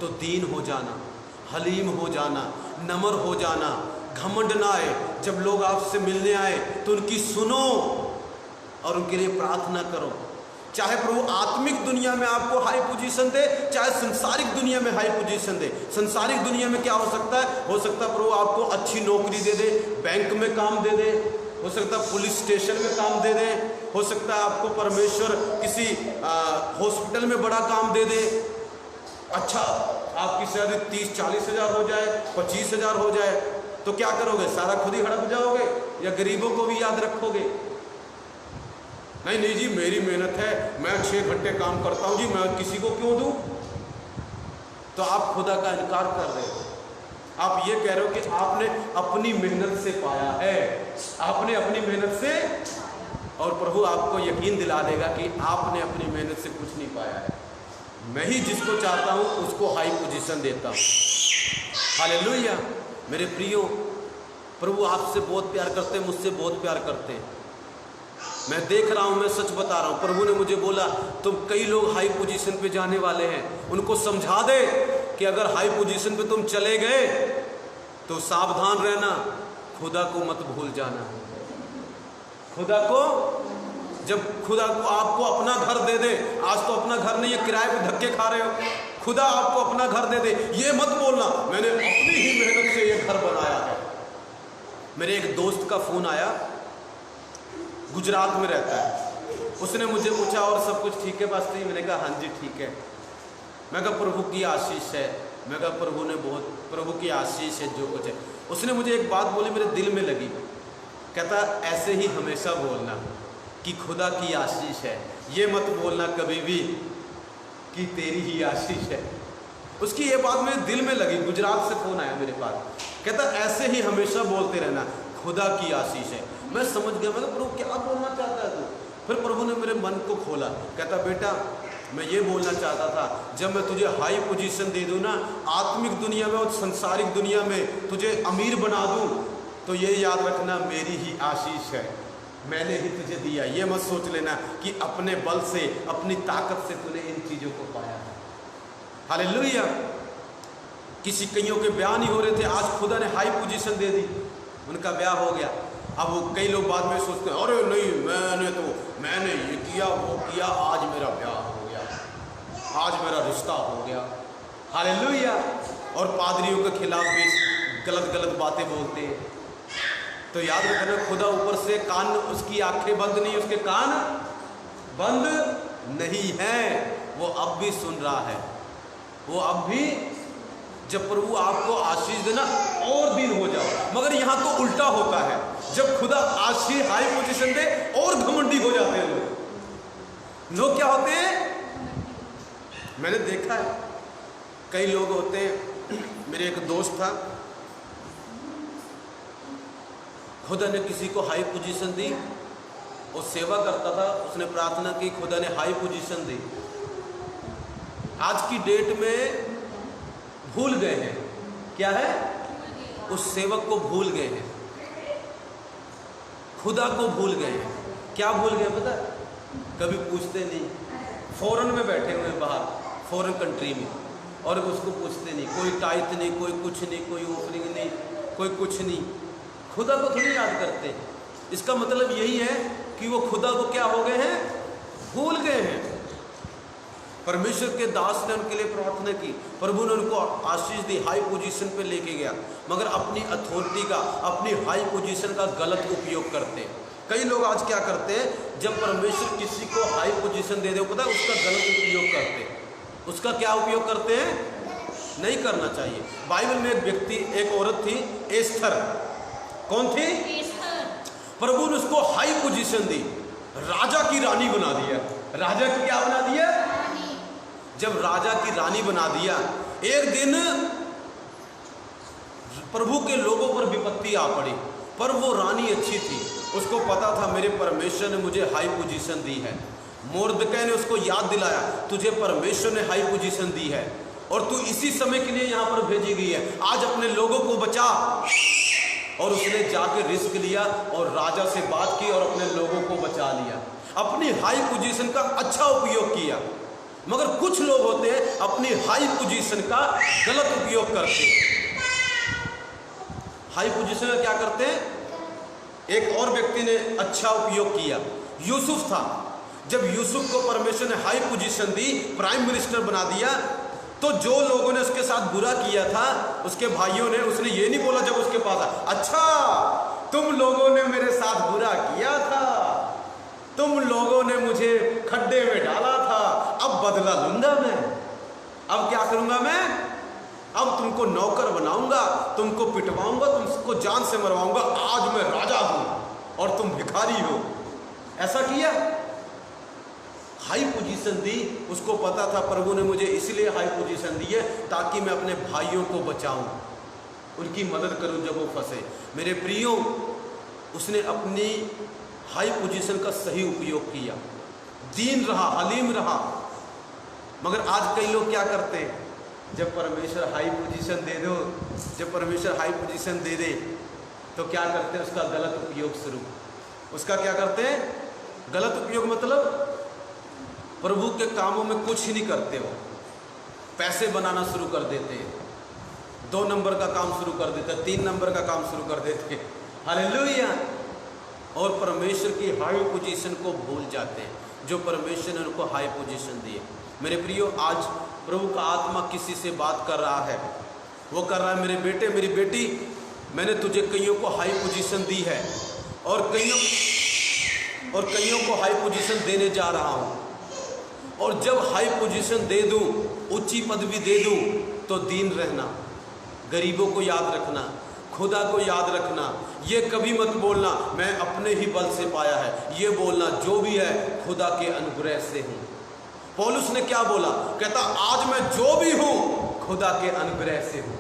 तो दीन हो जाना, हलीम हो जाना, नम्र हो जाना, घमंड ना आए। जब लोग आपसे मिलने आए तो उनकी सुनो और उनके लिए प्रार्थना करो। चाहे प्रभु आत्मिक दुनिया में आपको हाई पोजीशन दे, चाहे संसारिक दुनिया में हाई पोजीशन दे। संसारिक दुनिया में क्या हो सकता है, हो सकता है प्रभु आपको अच्छी नौकरी दे दे, बैंक में काम दे दे, हो सकता है पुलिस स्टेशन में काम दे दे, हो सकता है आपको परमेश्वर किसी हॉस्पिटल में बड़ा काम दे दे। अच्छा, आपकी सैलरी 30-40 हज़ार हो जाए, 25 हज़ार हो जाए, तो क्या करोगे, सारा खुद ही हड़प जाओगे या गरीबों को भी याद रखोगे? नहीं जी, मेरी मेहनत है, मैं 6 घंटे काम करता हूं जी, मैं किसी को क्यों दूं? तो आप खुदा का इनकार कर रहे हो। आप ये कह रहे हो कि आपने अपनी मेहनत से पाया है, आपने अपनी मेहनत से, और प्रभु आपको यकीन दिला देगा कि आपने अपनी मेहनत से कुछ नहीं पाया है। मैं ही जिसको चाहता हूं उसको हाई पोजीशन देता हूं। हालेलुया। मेरे प्रियो, प्रभु आपसे बहुत प्यार करते हैं, मुझसे बहुत प्यार करते हैं। मैं देख रहा हूं, मैं सच बता रहा हूं। प्रभु ने मुझे बोला तुम कई लोग हाई पोजीशन पे जाने वाले हैं, उनको समझा दे कि अगर हाई पोजीशन पे तुम चले गए तो सावधान रहना, खुदा को मत भूल जाना। खुदा को, जब खुदा को आपको अपना घर दे दे, आज तो अपना घर नहीं है, किराए पे धक्के खा रहे हो, खुदा आपको अपना घर दे दे, ये मत बोलना मैंने अपनी ही मेहनत से ये घर बनाया है। मेरे एक दोस्त का फोन आया, गुजरात में रहता है, उसने मुझे पूछा और सब कुछ ठीक है पास्टर जी? मैंने कहा हाँ जी ठीक है। मैं कहा प्रभु की आशीष है। मैं कहा प्रभु ने बहुत, प्रभु की आशीष है जो कुछ है। उसने मुझे एक बात बोली, मेरे दिल में लगी। कहता ऐसे ही हमेशा बोलना, कि खुदा की आशीष है। ये मत बोलना कभी भी कि तेरी ही आशीष है। उसकी ये बात मेरे दिल में लगी। गुजरात से फ़ोन आया मेरे पास, कहता ऐसे ही हमेशा बोलते रहना खुदा की आशीष है। मैं समझ गया, मैं प्रभु क्या बोलना चाहता है तू। फिर प्रभु ने मेरे मन को खोला, कहता बेटा मैं ये बोलना चाहता था, जब मैं तुझे हाई पोजीशन दे दूँ ना आत्मिक दुनिया में और संसारिक दुनिया में, तुझे अमीर बना दूँ, तो ये याद रखना मेरी ही आशीष है, मैंने ही तुझे दिया। ये मत सोच लेना कि अपने बल से अपनी ताकत से तूने इन चीज़ों को पाया है। हालेलुया। किसी कईयों के ब्याह नहीं हो रहे थे, आज खुदा ने हाई पोजीशन दे दी, उनका ब्याह हो गया। अब वो कई लोग बाद में सोचते हैं अरे नहीं मैंने ये किया वो किया, आज मेरा ब्याह हो गया, आज मेरा रिश्ता हो गया। हालेलुया। और पादरियों के खिलाफ भी गलत बातें बोलते हैं। तो याद रखना खुदा ऊपर से कान, उसकी आंखें बंद नहीं, उसके कान बंद नहीं है, वो अब भी सुन रहा है। वो अब भी, जब प्रभु आपको आशीष देना और दिन हो जाओ, मगर यहाँ तो उल्टा होता है, जब खुदा आशीष हाई पोजीशन दे और घमंडी हो जाते हैं लोग क्या होते हैं, मैंने देखा है कई लोग होते हैं। मेरे एक दोस्त था, खुदा ने किसी को हाई पोजीशन दी, वो सेवा करता था, उसने प्रार्थना की, खुदा ने हाई पोजीशन दी। आज की डेट में भूल गए हैं, क्या है, उस सेवक को भूल गए हैं, खुदा को भूल गए हैं। क्या भूल गए पता, कभी पूछते नहीं, फॉरेन में बैठे हुए बाहर फॉरेन कंट्री में, और उसको पूछते नहीं, कोई टाइट नहीं, कोई कुछ नहीं, कोई ऑफरिंग नहीं, कोई कुछ नहीं, खुदा को थोड़ी याद करते। इसका मतलब यही है कि वो खुदा को क्या हो गए हैं, भूल गए हैं। परमेश्वर के दास ने उनके लिए प्रार्थना की, प्रभु ने उनको आशीष दी, हाई पोजीशन पे लेके गया, मगर अपनी अथॉरिटी का, अपनी हाई पोजीशन का गलत उपयोग करते हैं। कई लोग आज क्या करते हैं, जब परमेश्वर किसी को हाई पोजीशन दे दे, पता है उसका गलत उपयोग करते हैं। उसका क्या उपयोग करते हैं, नहीं करना चाहिए। बाइबल में एक व्यक्ति, एक औरत थी, एस्थर। कौन थी, प्रभु ने उसको हाई पोजीशन दी, राजा की रानी बना दिया। राजा की क्या बना दिया, जब राजा की रानी बना दिया, एक दिन प्रभु के लोगों पर विपत्ति आ पड़ी, पर वो रानी अच्छी थी, उसको पता था मेरे परमेश्वर ने मुझे हाई पोजीशन दी है। मोर्दकै ने उसको याद दिलाया, तुझे परमेश्वर ने हाई पोजीशन दी है और तू इसी समय के लिए यहाँ पर भेजी गई है, आज अपने लोगों को बचा। और उसने जाके रिस्क लिया और राजा से बात की और अपने लोगों को बचा लिया, अपनी हाई पोजीशन का अच्छा उपयोग किया। मगर कुछ लोग होते हैं अपनी हाई पोजीशन का गलत उपयोग करते हैं। हाई पोजीशन का क्या करते हैं, एक और व्यक्ति ने अच्छा उपयोग किया, यूसुफ था। जब यूसुफ को परमेश्वर ने हाई पोजीशन दी, प्राइम मिनिस्टर बना दिया, तो जो लोगों ने उसके साथ बुरा किया था, उसके भाइयों ने, उसने ये नहीं बोला जब उसके पास आया, अच्छा तुम लोगों ने मेरे साथ बुरा किया था, तुम लोगों ने मुझे खड्डे में डाला था, अब बदला लूंगा मैं, अब क्या करूंगा मैं, अब तुमको नौकर बनाऊंगा, तुमको पिटवाऊंगा, तुमको जान से मरवाऊंगा, आज मैं राजा हूं और तुम भिखारी हो। ऐसा किया, हाई पोजीशन दी। उसको पता था प्रभु ने मुझे इसलिए हाई पोजीशन दी है ताकि मैं अपने भाइयों को बचाऊं, उनकी मदद करूं जब वो फंसे। मेरे प्रियो, उसने अपनी हाई पोजीशन का सही उपयोग किया, दीन रहा, हलीम रहा। मगर आज कई लोग क्या करते हैं, जब परमेश्वर हाई पोजीशन दे दो, जब परमेश्वर हाई पोजीशन दे दे तो क्या करते हैं, उसका गलत उपयोग शुरू। उसका क्या करते हैं, गलत उपयोग, मतलब प्रभु के कामों में कुछ ही नहीं करते हो, पैसे बनाना शुरू कर देते हैं, 2 नंबर का काम शुरू कर देते हैं, 3 नंबर का काम शुरू कर देते हैं। हालेलुया। और परमेश्वर की हाई पोजीशन को भूल जाते हैं, जो परमेश्वर ने उनको हाई पोजीशन दी है। मेरे प्रियो, आज प्रभु का आत्मा किसी से बात कर रहा है, वो कर रहा है, मेरे बेटे मेरी बेटी, मैंने तुझे कईयों को हाई पोजीशन दी है और कईयों को हाई पोजीशन देने जा रहा हूँ, और जब हाई पोजीशन दे दूँ, ऊंची पदवी दे दूँ, तो दीन रहना, गरीबों को याद रखना, खुदा को याद रखना। ये कभी मत बोलना मैं अपने ही बल से पाया है, ये बोलना जो भी है खुदा के अनुग्रह से हूँ। पौलुस ने क्या बोला? कहता आज मैं जो भी हूँ खुदा के अनुग्रह से हूँ,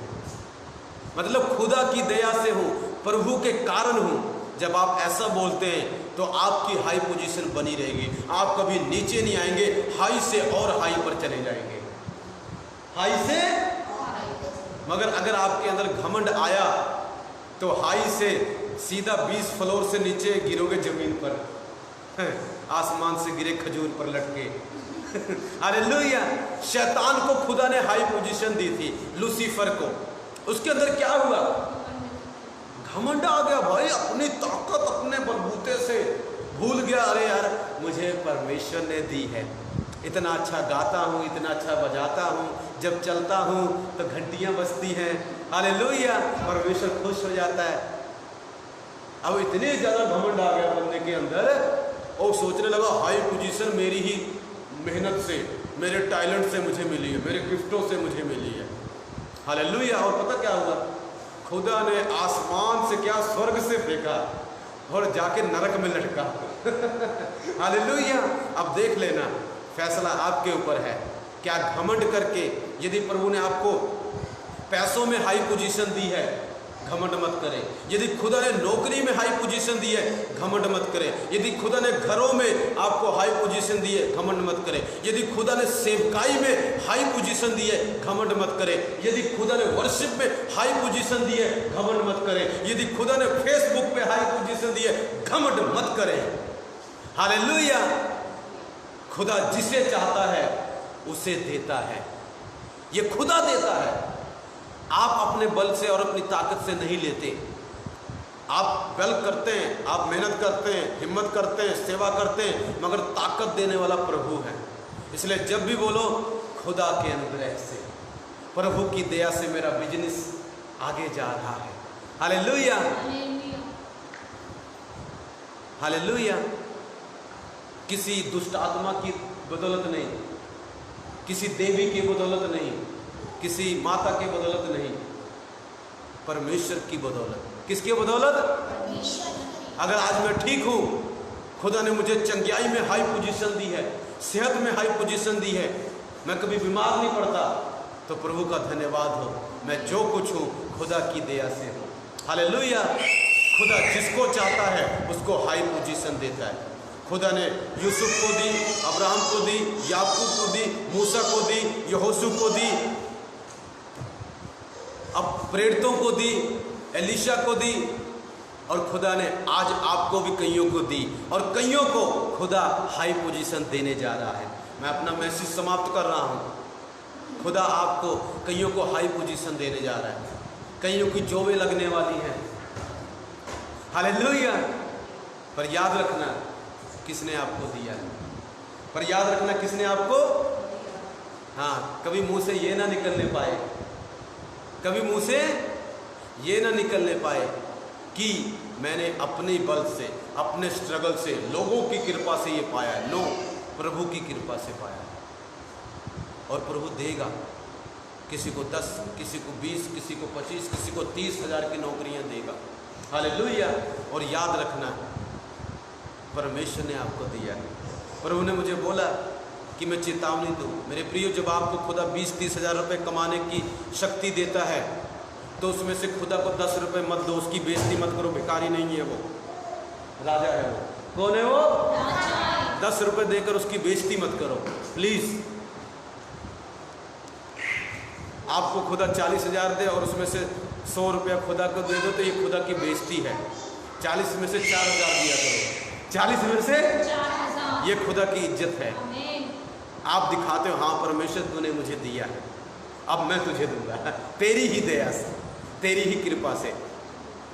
मतलब खुदा की दया से हूँ, प्रभु के कारण हूँ। जब आप ऐसा बोलते हैं तो आपकी हाई पोजीशन बनी रहेगी, आप कभी नीचे नहीं आएंगे, हाई से और हाई पर चले जाएंगे, हाई से। मगर अगर आपके अंदर घमंड आया तो हाई से सीधा 20 फ्लोर से नीचे गिरोगे जमीन पर, आसमान से गिरे खजूर पर लटके। हालेलुया। शैतान को खुदा ने हाई पोजीशन दी थी, लूसीफर को। उसके अंदर क्या हुआ? घमंड आ गया भाई, अपनी ताकत अपने बलबूते से भूल गया। अरे यार मुझे परमेश्वर ने दी है, इतना अच्छा गाता हूँ, इतना अच्छा बजाता हूँ, जब चलता हूँ तो घंटियाँ बजती हैं। हालेलुया, परमेश्वर खुश हो जाता है। अब इतने ज़्यादा घमंड आ गया बंदे के अंदर, और सोचने लगा हाई पोजीशन मेरी ही मेहनत से, मेरे टैलेंट से मुझे मिली है, मेरे गिफ्टों से मुझे मिली है। हालेलुया। और पता क्या हुआ? खुदा ने आसमान से क्या स्वर्ग से फेंका और जाके नरक में लटका। हालेलुया। अब देख लेना, फैसला आपके ऊपर है। क्या घमंड करके, यदि प्रभु ने आपको पैसों में हाई पोजीशन दी है, घमंड मत करें। यदि खुदा ने नौकरी में हाई पोजीशन दी है, घमंड मत करें। यदि खुदा ने घरों में आपको हाई पोजीशन दी है, घमंड मत करें। यदि खुदा ने सेवकाई में हाई पोजीशन दी है, घमंड मत करें। यदि खुदा ने वर्शिप में हाई पोजीशन दी है, घमंड मत करें। यदि खुदा ने फेसबुक पे हाई पोजीशन दी है, घमंड मत करें। हालेलुया। खुदा जिसे चाहता है उसे देता है, ये खुदा देता है। आप अपने बल से और अपनी ताकत से नहीं लेते। आप बल करते हैं, आप मेहनत करते हैं, हिम्मत करते हैं, सेवा करते हैं, मगर ताकत देने वाला प्रभु है। इसलिए जब भी बोलो खुदा के अनुग्रह से, प्रभु की दया से मेरा बिजनेस आगे जा रहा है। Hallelujah, hallelujah. किसी दुष्ट आत्मा की बदौलत नहीं, किसी देवी की बदौलत नहीं, किसी माता की बदौलत नहीं, परमेश्वर की बदौलत। किसकी बदौलत? अगर आज मैं ठीक हूँ, खुदा ने मुझे चंगियाई में हाई पोजीशन दी है, सेहत में हाई पोजीशन दी है, मैं कभी बीमार नहीं पड़ता, तो प्रभु का धन्यवाद हो। मैं जो कुछ हूँ खुदा की दया से हूँ। हालेलुया। खुदा जिसको चाहता है उसको हाई पोजीशन देता है। खुदा ने यूसुफ को दी, अब्राहम को दी, याकूब को दी, मूसा को दी, यहोशू को दी, अब प्रेरितों को दी, एलीशा को दी, और खुदा ने आज आपको भी कईयों को दी, और कईयों को खुदा हाई पोजीशन देने जा रहा है। मैं अपना मैसेज समाप्त कर रहा हूँ। खुदा आपको कईयों को हाई पोजीशन देने जा रहा है, कईयों की जॉबें लगने वाली हैं। हालेलुया। पर याद रखना किसने आपको दिया है, पर याद रखना किसने आपको। हाँ, कभी मुंह से ये ना निकलने पाए, कभी मुंह से ये ना निकलने पाए कि मैंने अपने बल से, अपने स्ट्रगल से, लोगों की कृपा से ये पाया है। नो, प्रभु की कृपा से पाया है। और प्रभु देगा, किसी को 10, किसी को 20, किसी को 25, किसी को 30,000 की नौकरियां देगा। हालेलुया। और याद रखना परमेश्वर ने आपको दिया है। प्रभु ने मुझे बोला कि मैं चेतावनी दूँ, मेरे प्रियो, जब आपको खुदा 20-30 हज़ार रुपये कमाने की शक्ति देता है तो उसमें से खुदा को 10 रुपये मत दो, उसकी बेइज्जती मत करो। भिखारी नहीं है वो, राजा है वो। कौन है वो? 10 रुपये देकर उसकी बेइज्जती मत करो प्लीज़। आपको खुदा 40,000 दे और उसमें से 100 रुपया खुदा को दे दो तो ये खुदा की बेइज्जती है। 40 में से 4,000 दिया करो, 40 में से 4,000, ये खुदा की इज्जत है। आप दिखाते हो हाँ परमेश्वर तूने मुझे दिया है, अब मैं तुझे दूंगा, तेरी ही दया से, तेरी ही कृपा से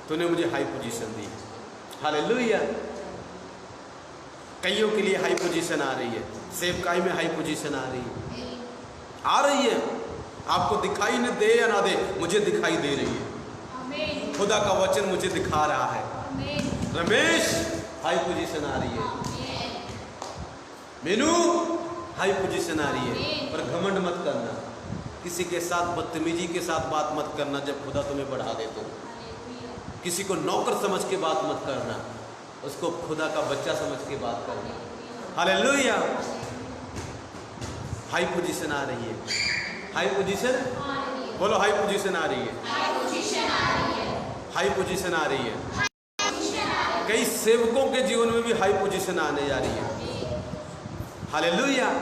तूने मुझे हाई पोजीशन दी। हालेलुया। कईयों के लिए हाई पोजीशन आ रही है, सेवकाई में हाई पोजीशन आ रही है। आपको दिखाई न दे या ना दे, मुझे दिखाई दे रही है। खुदा का वचन मुझे दिखा रहा है। रमेश, हाई पोजीशन आ रही है। मीनू, हाई पोजीशन आ रही है। पर घमंड मत करना, किसी के साथ बदतमीजी के साथ बात मत करना जब खुदा तुम्हें बढ़ा दे तो। किसी को नौकर समझ के बात मत करना, उसको खुदा का बच्चा समझ के बात करना। हालेलुया। हाई पोजीशन आ रही है, हाई पोजीशन, बोलो हाई पोजीशन आ रही है, हाई पोजीशन आ रही है। कई सेवकों के जीवन में भी हाई पोजीशन आने जा रही है। हालेलुया।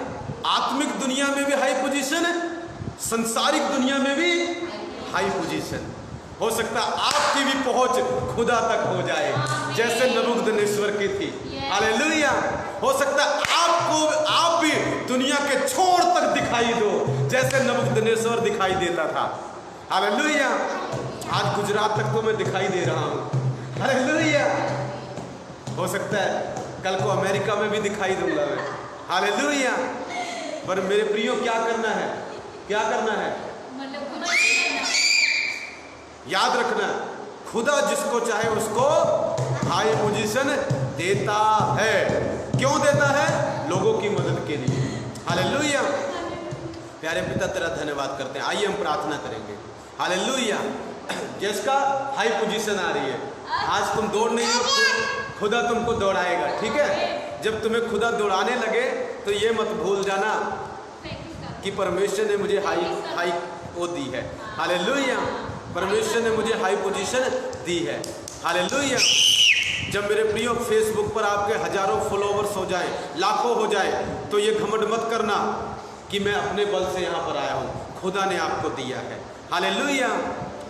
आत्मिक दुनिया में भी हाई पोजीशन है, संसारिक दुनिया में भी हाई पोजीशन। हो सकता है आपकी भी पहुंच खुदा तक हो जाए जैसे नबूकदनेस्वर की थी। हालेलुया। हो सकता है आप भी दुनिया के छोर तक दिखाई दो जैसे नबूकदनेस्वर दिखाई देता था। हालेलुया। आज गुजरात तक तो मैं दिखाई दे रहा हूँ। हालेलुया। हो सकता है कल को अमेरिका में भी दिखाई दूंगा मैं। हालेलुया। पर मेरे प्रियो क्या करना है, क्या करना है, याद रखना, खुदा जिसको चाहे उसको हाई पोजीशन देता है। क्यों देता है? लोगों की मदद के लिए। हालेलुया। प्यारे पिता तेरा धन्यवाद करते हैं। आइए हम प्रार्थना करेंगे। हालेलुया। जिसका हाई पोजीशन आ रही है, आज तुम दौड़ नहीं हो, खुदा तुमको दौड़ाएगा। ठीक है। जब तुम्हें खुदा दौड़ाने लगे तो ये मत भूल जाना कि परमेश्वर ने मुझे हाई वो दी है। हालेलुया। परमेश्वर ने मुझे हाई पोजीशन दी है। हालेलुया। जब मेरे प्रियो फेसबुक पर आपके हजारों फॉलोवर्स हो जाएं, लाखों हो जाए, तो ये घमंड मत करना कि मैं अपने बल से यहाँ पर आया हूँ। खुदा ने आपको दिया है। हालेलुया।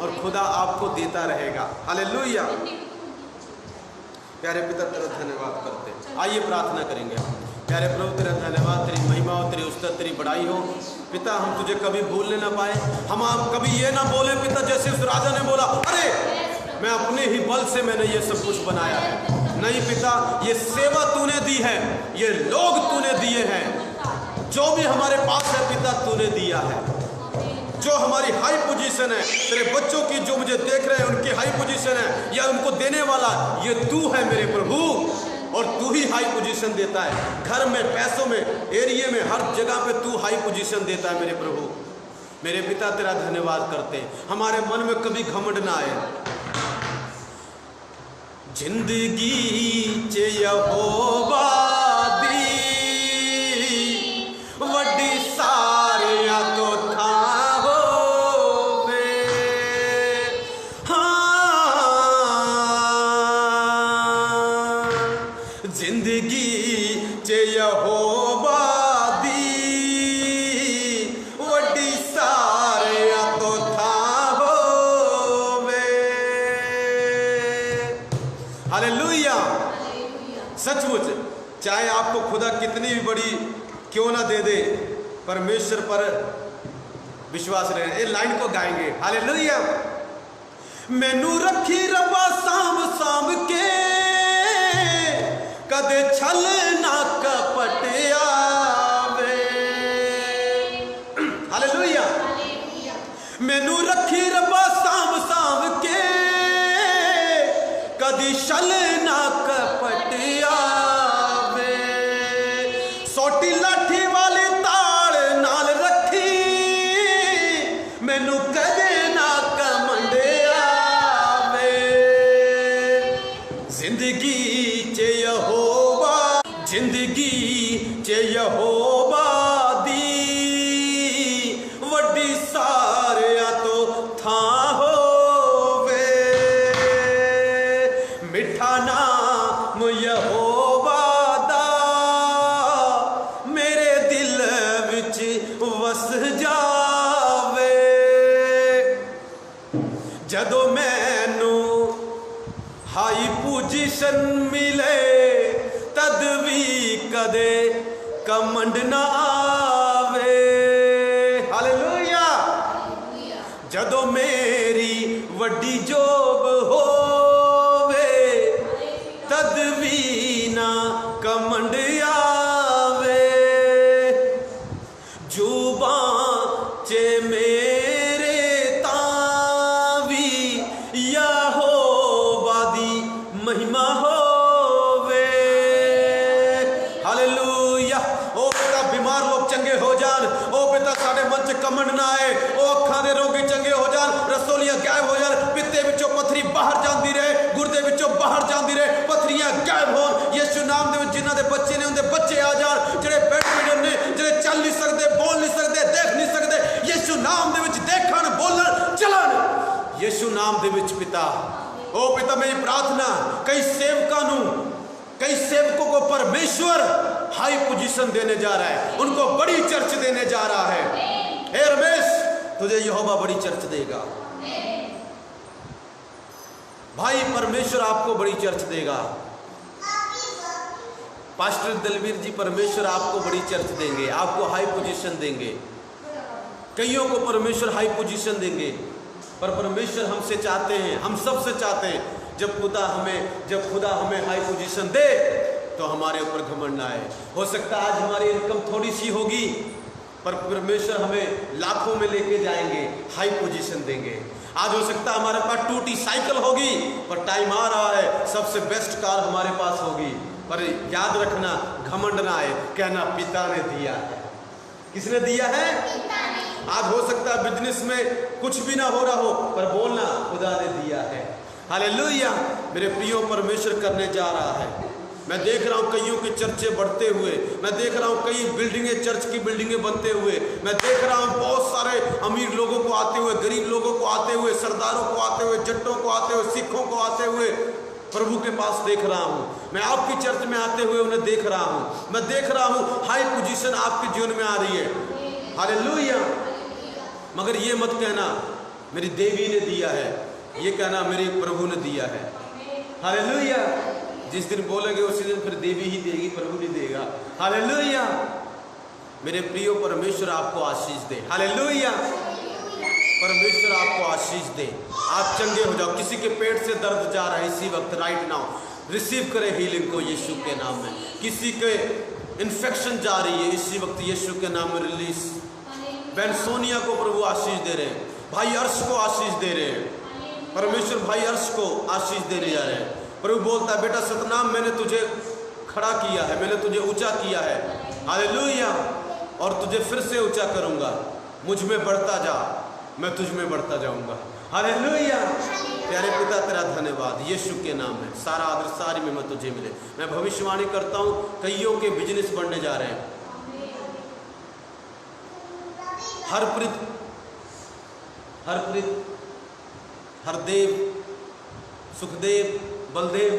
और खुदा आपको देता रहेगा। हालेलुया। प्यारे पिता तेरा धन्यवाद करते हैं। आइए प्रार्थना करेंगे। प्यारे प्रभु तेरा धन्यवाद, तेरी महिमा हो, तेरी उस्ताद, तेरी बड़ाई हो। पिता हम तुझे कभी भूलने ना पाए, हम कभी ये ना बोले पिता जैसे उस राजा ने बोला, अरे मैं अपने ही बल से मैंने ये सब कुछ बनाया है। नहीं पिता, ये सेवा तूने दी है, ये लोग तूने दिए हैं, जो भी हमारे पास है पिता तूने दिया है। जो हमारी हाई पोजीशन है, तेरे बच्चों की जो मुझे देख रहे हैं उनकी हाई पोजीशन है, या उनको देने वाला ये तू है मेरे प्रभु। और तू ही हाई पोजीशन देता है, घर में, पैसों में, एरिया में, हर जगह पे तू हाई पोजीशन देता है मेरे प्रभु। मेरे पिता तेरा धन्यवाद करते हैं। हमारे मन में कभी घमंड ना आए। जिंदगी च यहोवा दी वड्डी सारिया तो था जिंदगी च यहोवा दी वड्डी सारिया तो था होवे। हालेलुया। सचमुच चाहे आपको खुदा कितनी भी बड़ी क्यों ना दे दे, परमेश्वर पर विश्वास रहे। ये लाइन को गाएंगे। हालेलुया। मैनू रखी रब्बा सांभ सांभ के, कदे छल ना कपट आवे। हालेलुया। मैनू रखी रब्बा सांभ सांभ के, कदी छल ना कपट आवे। सोटी लाठी वाली ताड़ नाल रखी, मैनू कदे ना कमंड आवे। जिंदगी च यहोवा, जिंदगी च यहोवा दी वड्डी सारिया तो था होवे। मिठा नाम यहोवा दा मेरे दिल विच वस जावे। जदों मैनू हाई पोजीशन मिले, तद भी कदे कमंड ना आवे। हालेलुया। जदों मेरी वड्डी जोब होवे, तद भी ना कमंड आवे। जुबां च मेरे तावी यहोवा दी महिमा होवे। हालेलुया। ओ पिता बीमार लोग चंगे हो जान। ओ पिता साडे मन च कमंड ना आए। ओ अखां दे रोगी चंगे हो जान, रसोलियां गायब हो जान, पित्ते विचों पत्थरी बाहर जांदी रहे। ਜਾਂਦੀ ਰਹੇ, ਪੱਥਰੀਆਂ ਗਾਇਬ ਹੋਣ ਯਿਸੂ ਨਾਮ ਦੇ ਵਿੱਚ। ਜਿਨ੍ਹਾਂ ਦੇ ਬੱਚੇ ਨੇ ਉਹਦੇ ਬੱਚੇ ਆ ਜਾਣ, ਜਿਹੜੇ ਬੈਠੇ ਨੇ, ਜਿਹੜੇ ਚੱਲ ਨਹੀਂ ਸਕਦੇ, ਬੋਲ ਨਹੀਂ ਸਕਦੇ, ਦੇਖ ਨਹੀਂ ਸਕਦੇ, ਯਿਸੂ ਨਾਮ ਦੇ ਵਿੱਚ ਦੇਖਣ, ਬੋਲਣ, ਚੱਲਣ ਯਿਸੂ ਨਾਮ ਦੇ ਵਿੱਚ। पिता, ओ पिता, मेरी प्रार्थना कई सेवकों को परमेश्वर हाई पोजीशन देने जा रहा है, उनको बड़ी चर्च देने जा रहा है। हे रमेश, तुझे यहोवा बड़ी चर्च देगा भाई, परमेश्वर आपको बड़ी चर्च देगा। पास्टर दलवीर जी, परमेश्वर आपको बड़ी चर्च देंगे, आपको हाई पोजीशन देंगे। कईयों को परमेश्वर हाई पोजीशन देंगे, पर परमेश्वर हमसे चाहते हैं, हम सबसे चाहते हैं, जब खुदा हमें हाई पोजीशन दे तो हमारे ऊपर घमंड आए। हो सकता है आज हमारी इनकम थोड़ी सी होगी, पर परमेश्वर हमें लाखों में लेके जाएंगे, हाई पोजीशन देंगे। आज हो सकता है हमारे पास टूटी साइकिल होगी, पर टाइम आ रहा है सबसे बेस्ट कार हमारे पास होगी। पर याद रखना, घमंड ना आए, कहना पिता ने दिया है। किसने दिया है? आज हो सकता है बिजनेस में कुछ भी ना हो रहा हो, पर बोलना खुदा ने दिया है। हालेलुया। मेरे प्रियो, परमेश्वर करने जा रहा है। मैं देख रहा हूँ कईयों के चर्चे बढ़ते हुए, मैं देख रहा हूँ कई बिल्डिंगें, चर्च की बिल्डिंगें बनते हुए, मैं देख रहा हूँ बहुत सारे अमीर लोगों को आते हुए, गरीब लोगों को आते हुए, सरदारों को आते हुए, जट्टों को आते हुए, सिखों को आते हुए प्रभु के पास देख रहा हूँ। मैं आपकी चर्च में आते हुए उन्हें देख रहा हूँ। मैं देख रहा हूँ हाई पोजीशन आपके जीवन में आ रही है। हालेलुया। मगर ये मत कहना मेरी देवी ने दिया है, ये कहना मेरे प्रभु ने दिया है। हालेलुया। जिस दिन बोलेंगे उसी दिन फिर देवी ही देगी, प्रभु नहीं देगा। हालेलुया। मेरे प्रियो, परमेश्वर आपको आशीष दे। हालेलुया। परमेश्वर आपको आशीष दे, आप चंगे हो जाओ। किसी के पेट से दर्द जा रहा है इसी वक्त, राइट नाउ रिसीव करें हीलिंग को यीशु के नाम में। किसी के इन्फेक्शन जा रही है इसी वक्त यीशु के नाम में रिलीज। बहन सोनिया को प्रभु आशीष दे रहे हैं, भाई अर्श को आशीष दे रहे हैं। परमेश्वर भाई अर्श को आशीष देने जा रहे हैं। प्रभु बोलता है, बेटा सतनाम, मैंने तुझे खड़ा किया है, मैंने तुझे ऊंचा किया है। हालेलुया। और तुझे फिर से ऊंचा करूंगा। मुझ में बढ़ता जा, मैं तुझ में बढ़ता जाऊंगा। हालेलुया। प्यारे पिता, तेरा धन्यवाद यीशु के नाम में। सारा आदर सारी महिमा तुझे मिले। मैं भविष्यवाणी करता हूँ, कईयों के बिजनेस बढ़ने जा रहे हैं। हरप्रीत, हरदेव, सुखदेव, बलदेव,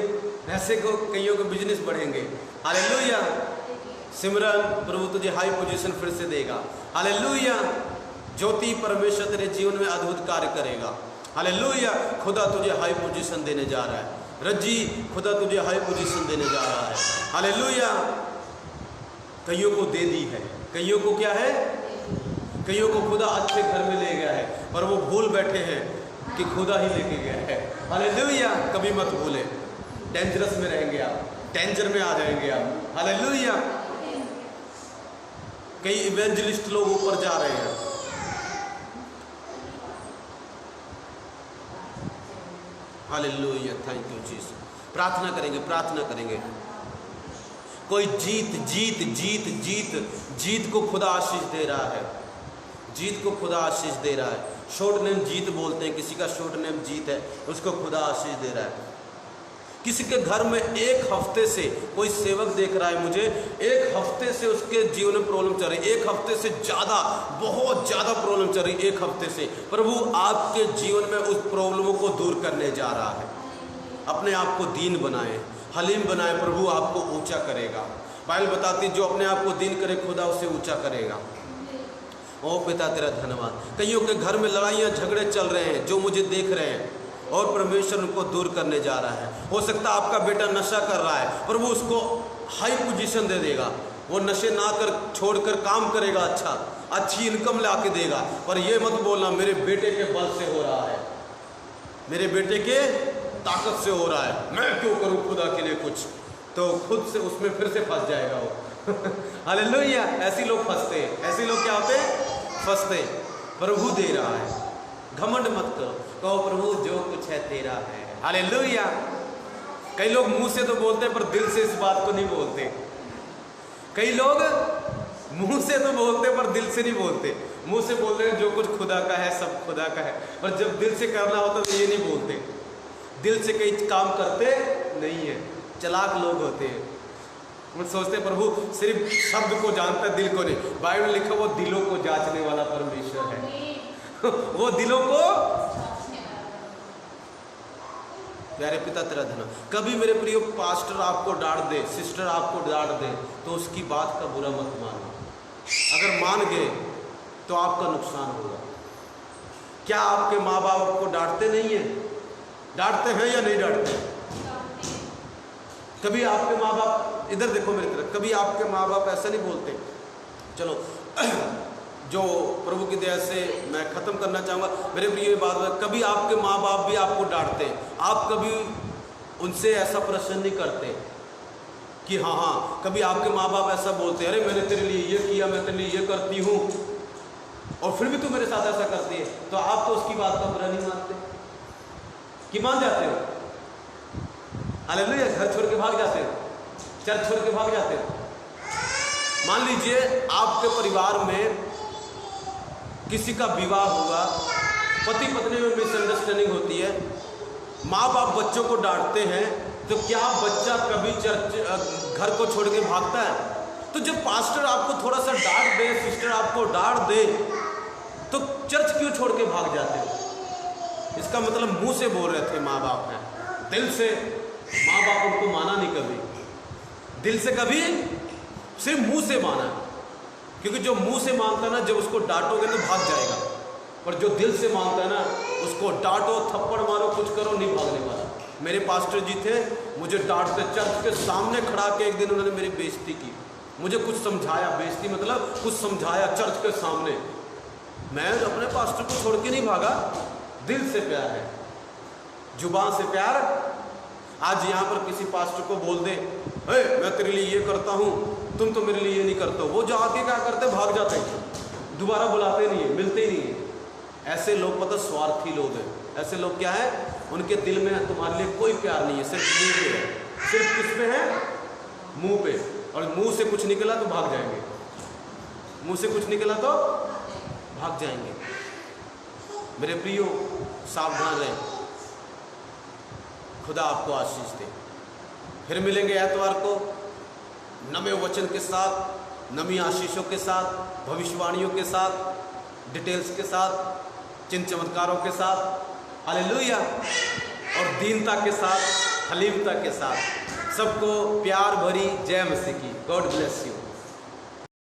ऐसे को कईयों के बिजनेस बढ़ेंगे। हालेलुया। सिमरन, प्रभु तुझे हाई पोजीशन फिर से देगा। हालेलुया। ज्योति, परमेश्वर तेरे जीवन में अद्भुत कार्य करेगा। हालेलुया। खुदा तुझे हाई पोजीशन देने जा रहा है। रज्जी, खुदा तुझे हाई पोजीशन देने जा रहा है। हालेलुया। कईयों को दे दी है, कईयों को क्या है, कईयों को खुदा अच्छे घर में ले गया है, पर वो भूल बैठे हैं कि खुदा ही लेके गया है। हालेलुया। कभी मत भूले, डेंजरस में रहेंगे आप, डेंजर में आ जाएंगे आप। हालेलुया। कई इवेंजलिस्ट लोग ऊपर जा रहे हैं। हालेलुया। Thank you Jesus. प्रार्थना करेंगे, प्रार्थना करेंगे। कोई जीत जीत जीत जीत जीत को खुदा आशीष दे रहा है, जीत को खुदा आशीष दे रहा है। शॉर्ट नेम जीत बोलते हैं, किसी का शॉर्ट नेम जीत है, उसको खुदा आशीष दे रहा है। किसी के घर में एक हफ्ते से कोई सेवक देख रहा है मुझे, एक हफ्ते से उसके जीवन में प्रॉब्लम चल रही है, एक हफ्ते से ज़्यादा, बहुत ज़्यादा प्रॉब्लम चल रही है, एक हफ्ते से। प्रभु आपके जीवन में उस प्रॉब्लमों को दूर करने जा रहा है। अपने आप को दीन बनाए, हलीम बनाए, प्रभु आपको ऊंचा करेगा। बाइबल बताती, जो अपने आप को दीन करे खुदा उसे ऊंचा करेगा। ओ पिता, तेरा धन्यवाद। कईयों के घर में लड़ाइयाँ झगड़े चल रहे हैं, जो मुझे देख रहे हैं, और परमेश्वर उनको दूर करने जा रहा है। हो सकता है आपका बेटा नशा कर रहा है, प्रभु उसको हाई पोजीशन दे देगा। वो नशे ना कर छोड़कर काम करेगा, अच्छी इनकम ला के देगा। पर ये मत बोलना मेरे बेटे के बल से हो रहा है, मेरे बेटे के ताकत से हो रहा है, मैं क्यों करूँ खुदा के लिए कुछ, तो खुद से उसमें फिर से फंस जाएगा वो। हालेलुया। ऐसे लोग फंसते हैं, ऐसे लोग क्या होते हैं, फंसते। प्रभु दे रहा है, घमंड मत करो, कहो प्रभु जो कुछ है तेरा है। हालेलुया। कई लोग मुंह से तो बोलते हैं पर दिल से इस बात को नहीं बोलते। कई लोग मुंह से तो बोलते पर दिल से नहीं बोलते। मुंह से बोलते हैं जो कुछ खुदा का है, सब खुदा का है, पर जब दिल से करना होता तो ये नहीं बोलते। दिल से कई काम करते नहीं है, चालाक लोग होते हैं। वो सोचते प्रभु सिर्फ शब्द को जानता है, दिल को नहीं। बाइबल लिखा वो दिलों को जांचने वाला परमेश्वर है। वो दिलों को, प्यारे पिता तेरा धन्यवाद। कभी मेरे प्रियो पास्टर आपको डांट दे, सिस्टर आपको डांट दे, तो उसकी बात का बुरा मत मानो। अगर मान गए तो आपका नुकसान होगा। क्या आपके माँ बाप आपको डांटते नहीं है? डांटते हैं या नहीं डांटते? कभी आपके माँ बाप, इधर देखो मेरी तरफ, कभी आपके माँ बाप ऐसा नहीं बोलते? चलो जो प्रभु की दया से मैं ख़त्म करना चाहूँगा मेरे प्रिय बात, कभी आपके माँ बाप भी आपको डांटते हैं, आप कभी उनसे ऐसा प्रश्न नहीं करते कि हाँ, कभी आपके माँ बाप ऐसा बोलते हैं, अरे मैंने तेरे लिए ये किया, मैं तेरे लिए ये करती हूँ, और फिर भी तू मेरे साथ ऐसा करती है, तो आप तो उसकी बात का बुरा नहीं मानते कि मान जाते हो? हालेलुया, घर छोड़ के भाग जाते हो, चर्च छोड़ के भाग जाते हो। मान लीजिए आपके परिवार में किसी का विवाह हुआ, पति पत्नी में मिसअंडरस्टैंडिंग होती है, माँ बाप बच्चों को डांटते हैं, तो क्या बच्चा कभी चर्च घर को छोड़ के भागता है? तो जब पास्टर आपको थोड़ा सा डांट दे, सिस्टर आपको डांट दे, तो चर्च क्यों छोड़ के भाग जाते हो? इसका मतलब मुंह से बोल रहे थे माँ बाप हैं, दिल से माँ बाप उनको माना नहीं कभी, दिल से कभी, सिर्फ मुंह से माना। क्योंकि जो मुंह से मानता है ना, जब उसको डांटोगे तो भाग जाएगा, और जो दिल से मानता है ना, उसको डांटो, थप्पड़ मारो, कुछ करो, नहीं भागने वाला। मेरे पास्टर जी थे, मुझे डांटते, चर्च के सामने खड़ा के एक दिन उन्होंने मेरी बेइज्जती की, मुझे कुछ समझाया, बेइज्जती मतलब कुछ समझाया चर्च के सामने। मैं अपने पास्टर को छोड़ के नहीं भागा, दिल से प्यार है, जुबान से प्यार। आज यहाँ पर किसी पास्टर को बोल दे, मैं तेरे लिए ये करता हूँ, तुम तो मेरे लिए ये नहीं करते हो, वो जाके क्या करते, भाग जाते हैं, दोबारा बुलाते नहीं है, मिलते ही नहीं है। ऐसे लोग पता स्वार्थी लोग हैं। ऐसे लोग क्या है, उनके दिल में तुम्हारे लिए कोई प्यार नहीं है, सिर्फ मुंह पे है। सिर्फ किस पे है? मुंह पे। और मुंह से कुछ निकला तो भाग जाएंगे, मुंह से कुछ निकला तो भाग जाएंगे। मेरे प्रियो, सावधान रहें, खुदा आपको आशीष दे। फिर मिलेंगे एतवार को नवे वचन के साथ, नवी आशीषों के साथ, भविष्यवाणियों के साथ, डिटेल्स के साथ, चिन्ह चमत्कारों के साथ, हालेलुया, और दीनता के साथ, हलीमता के साथ। सबको प्यार भरी जय मसीह की। God bless you.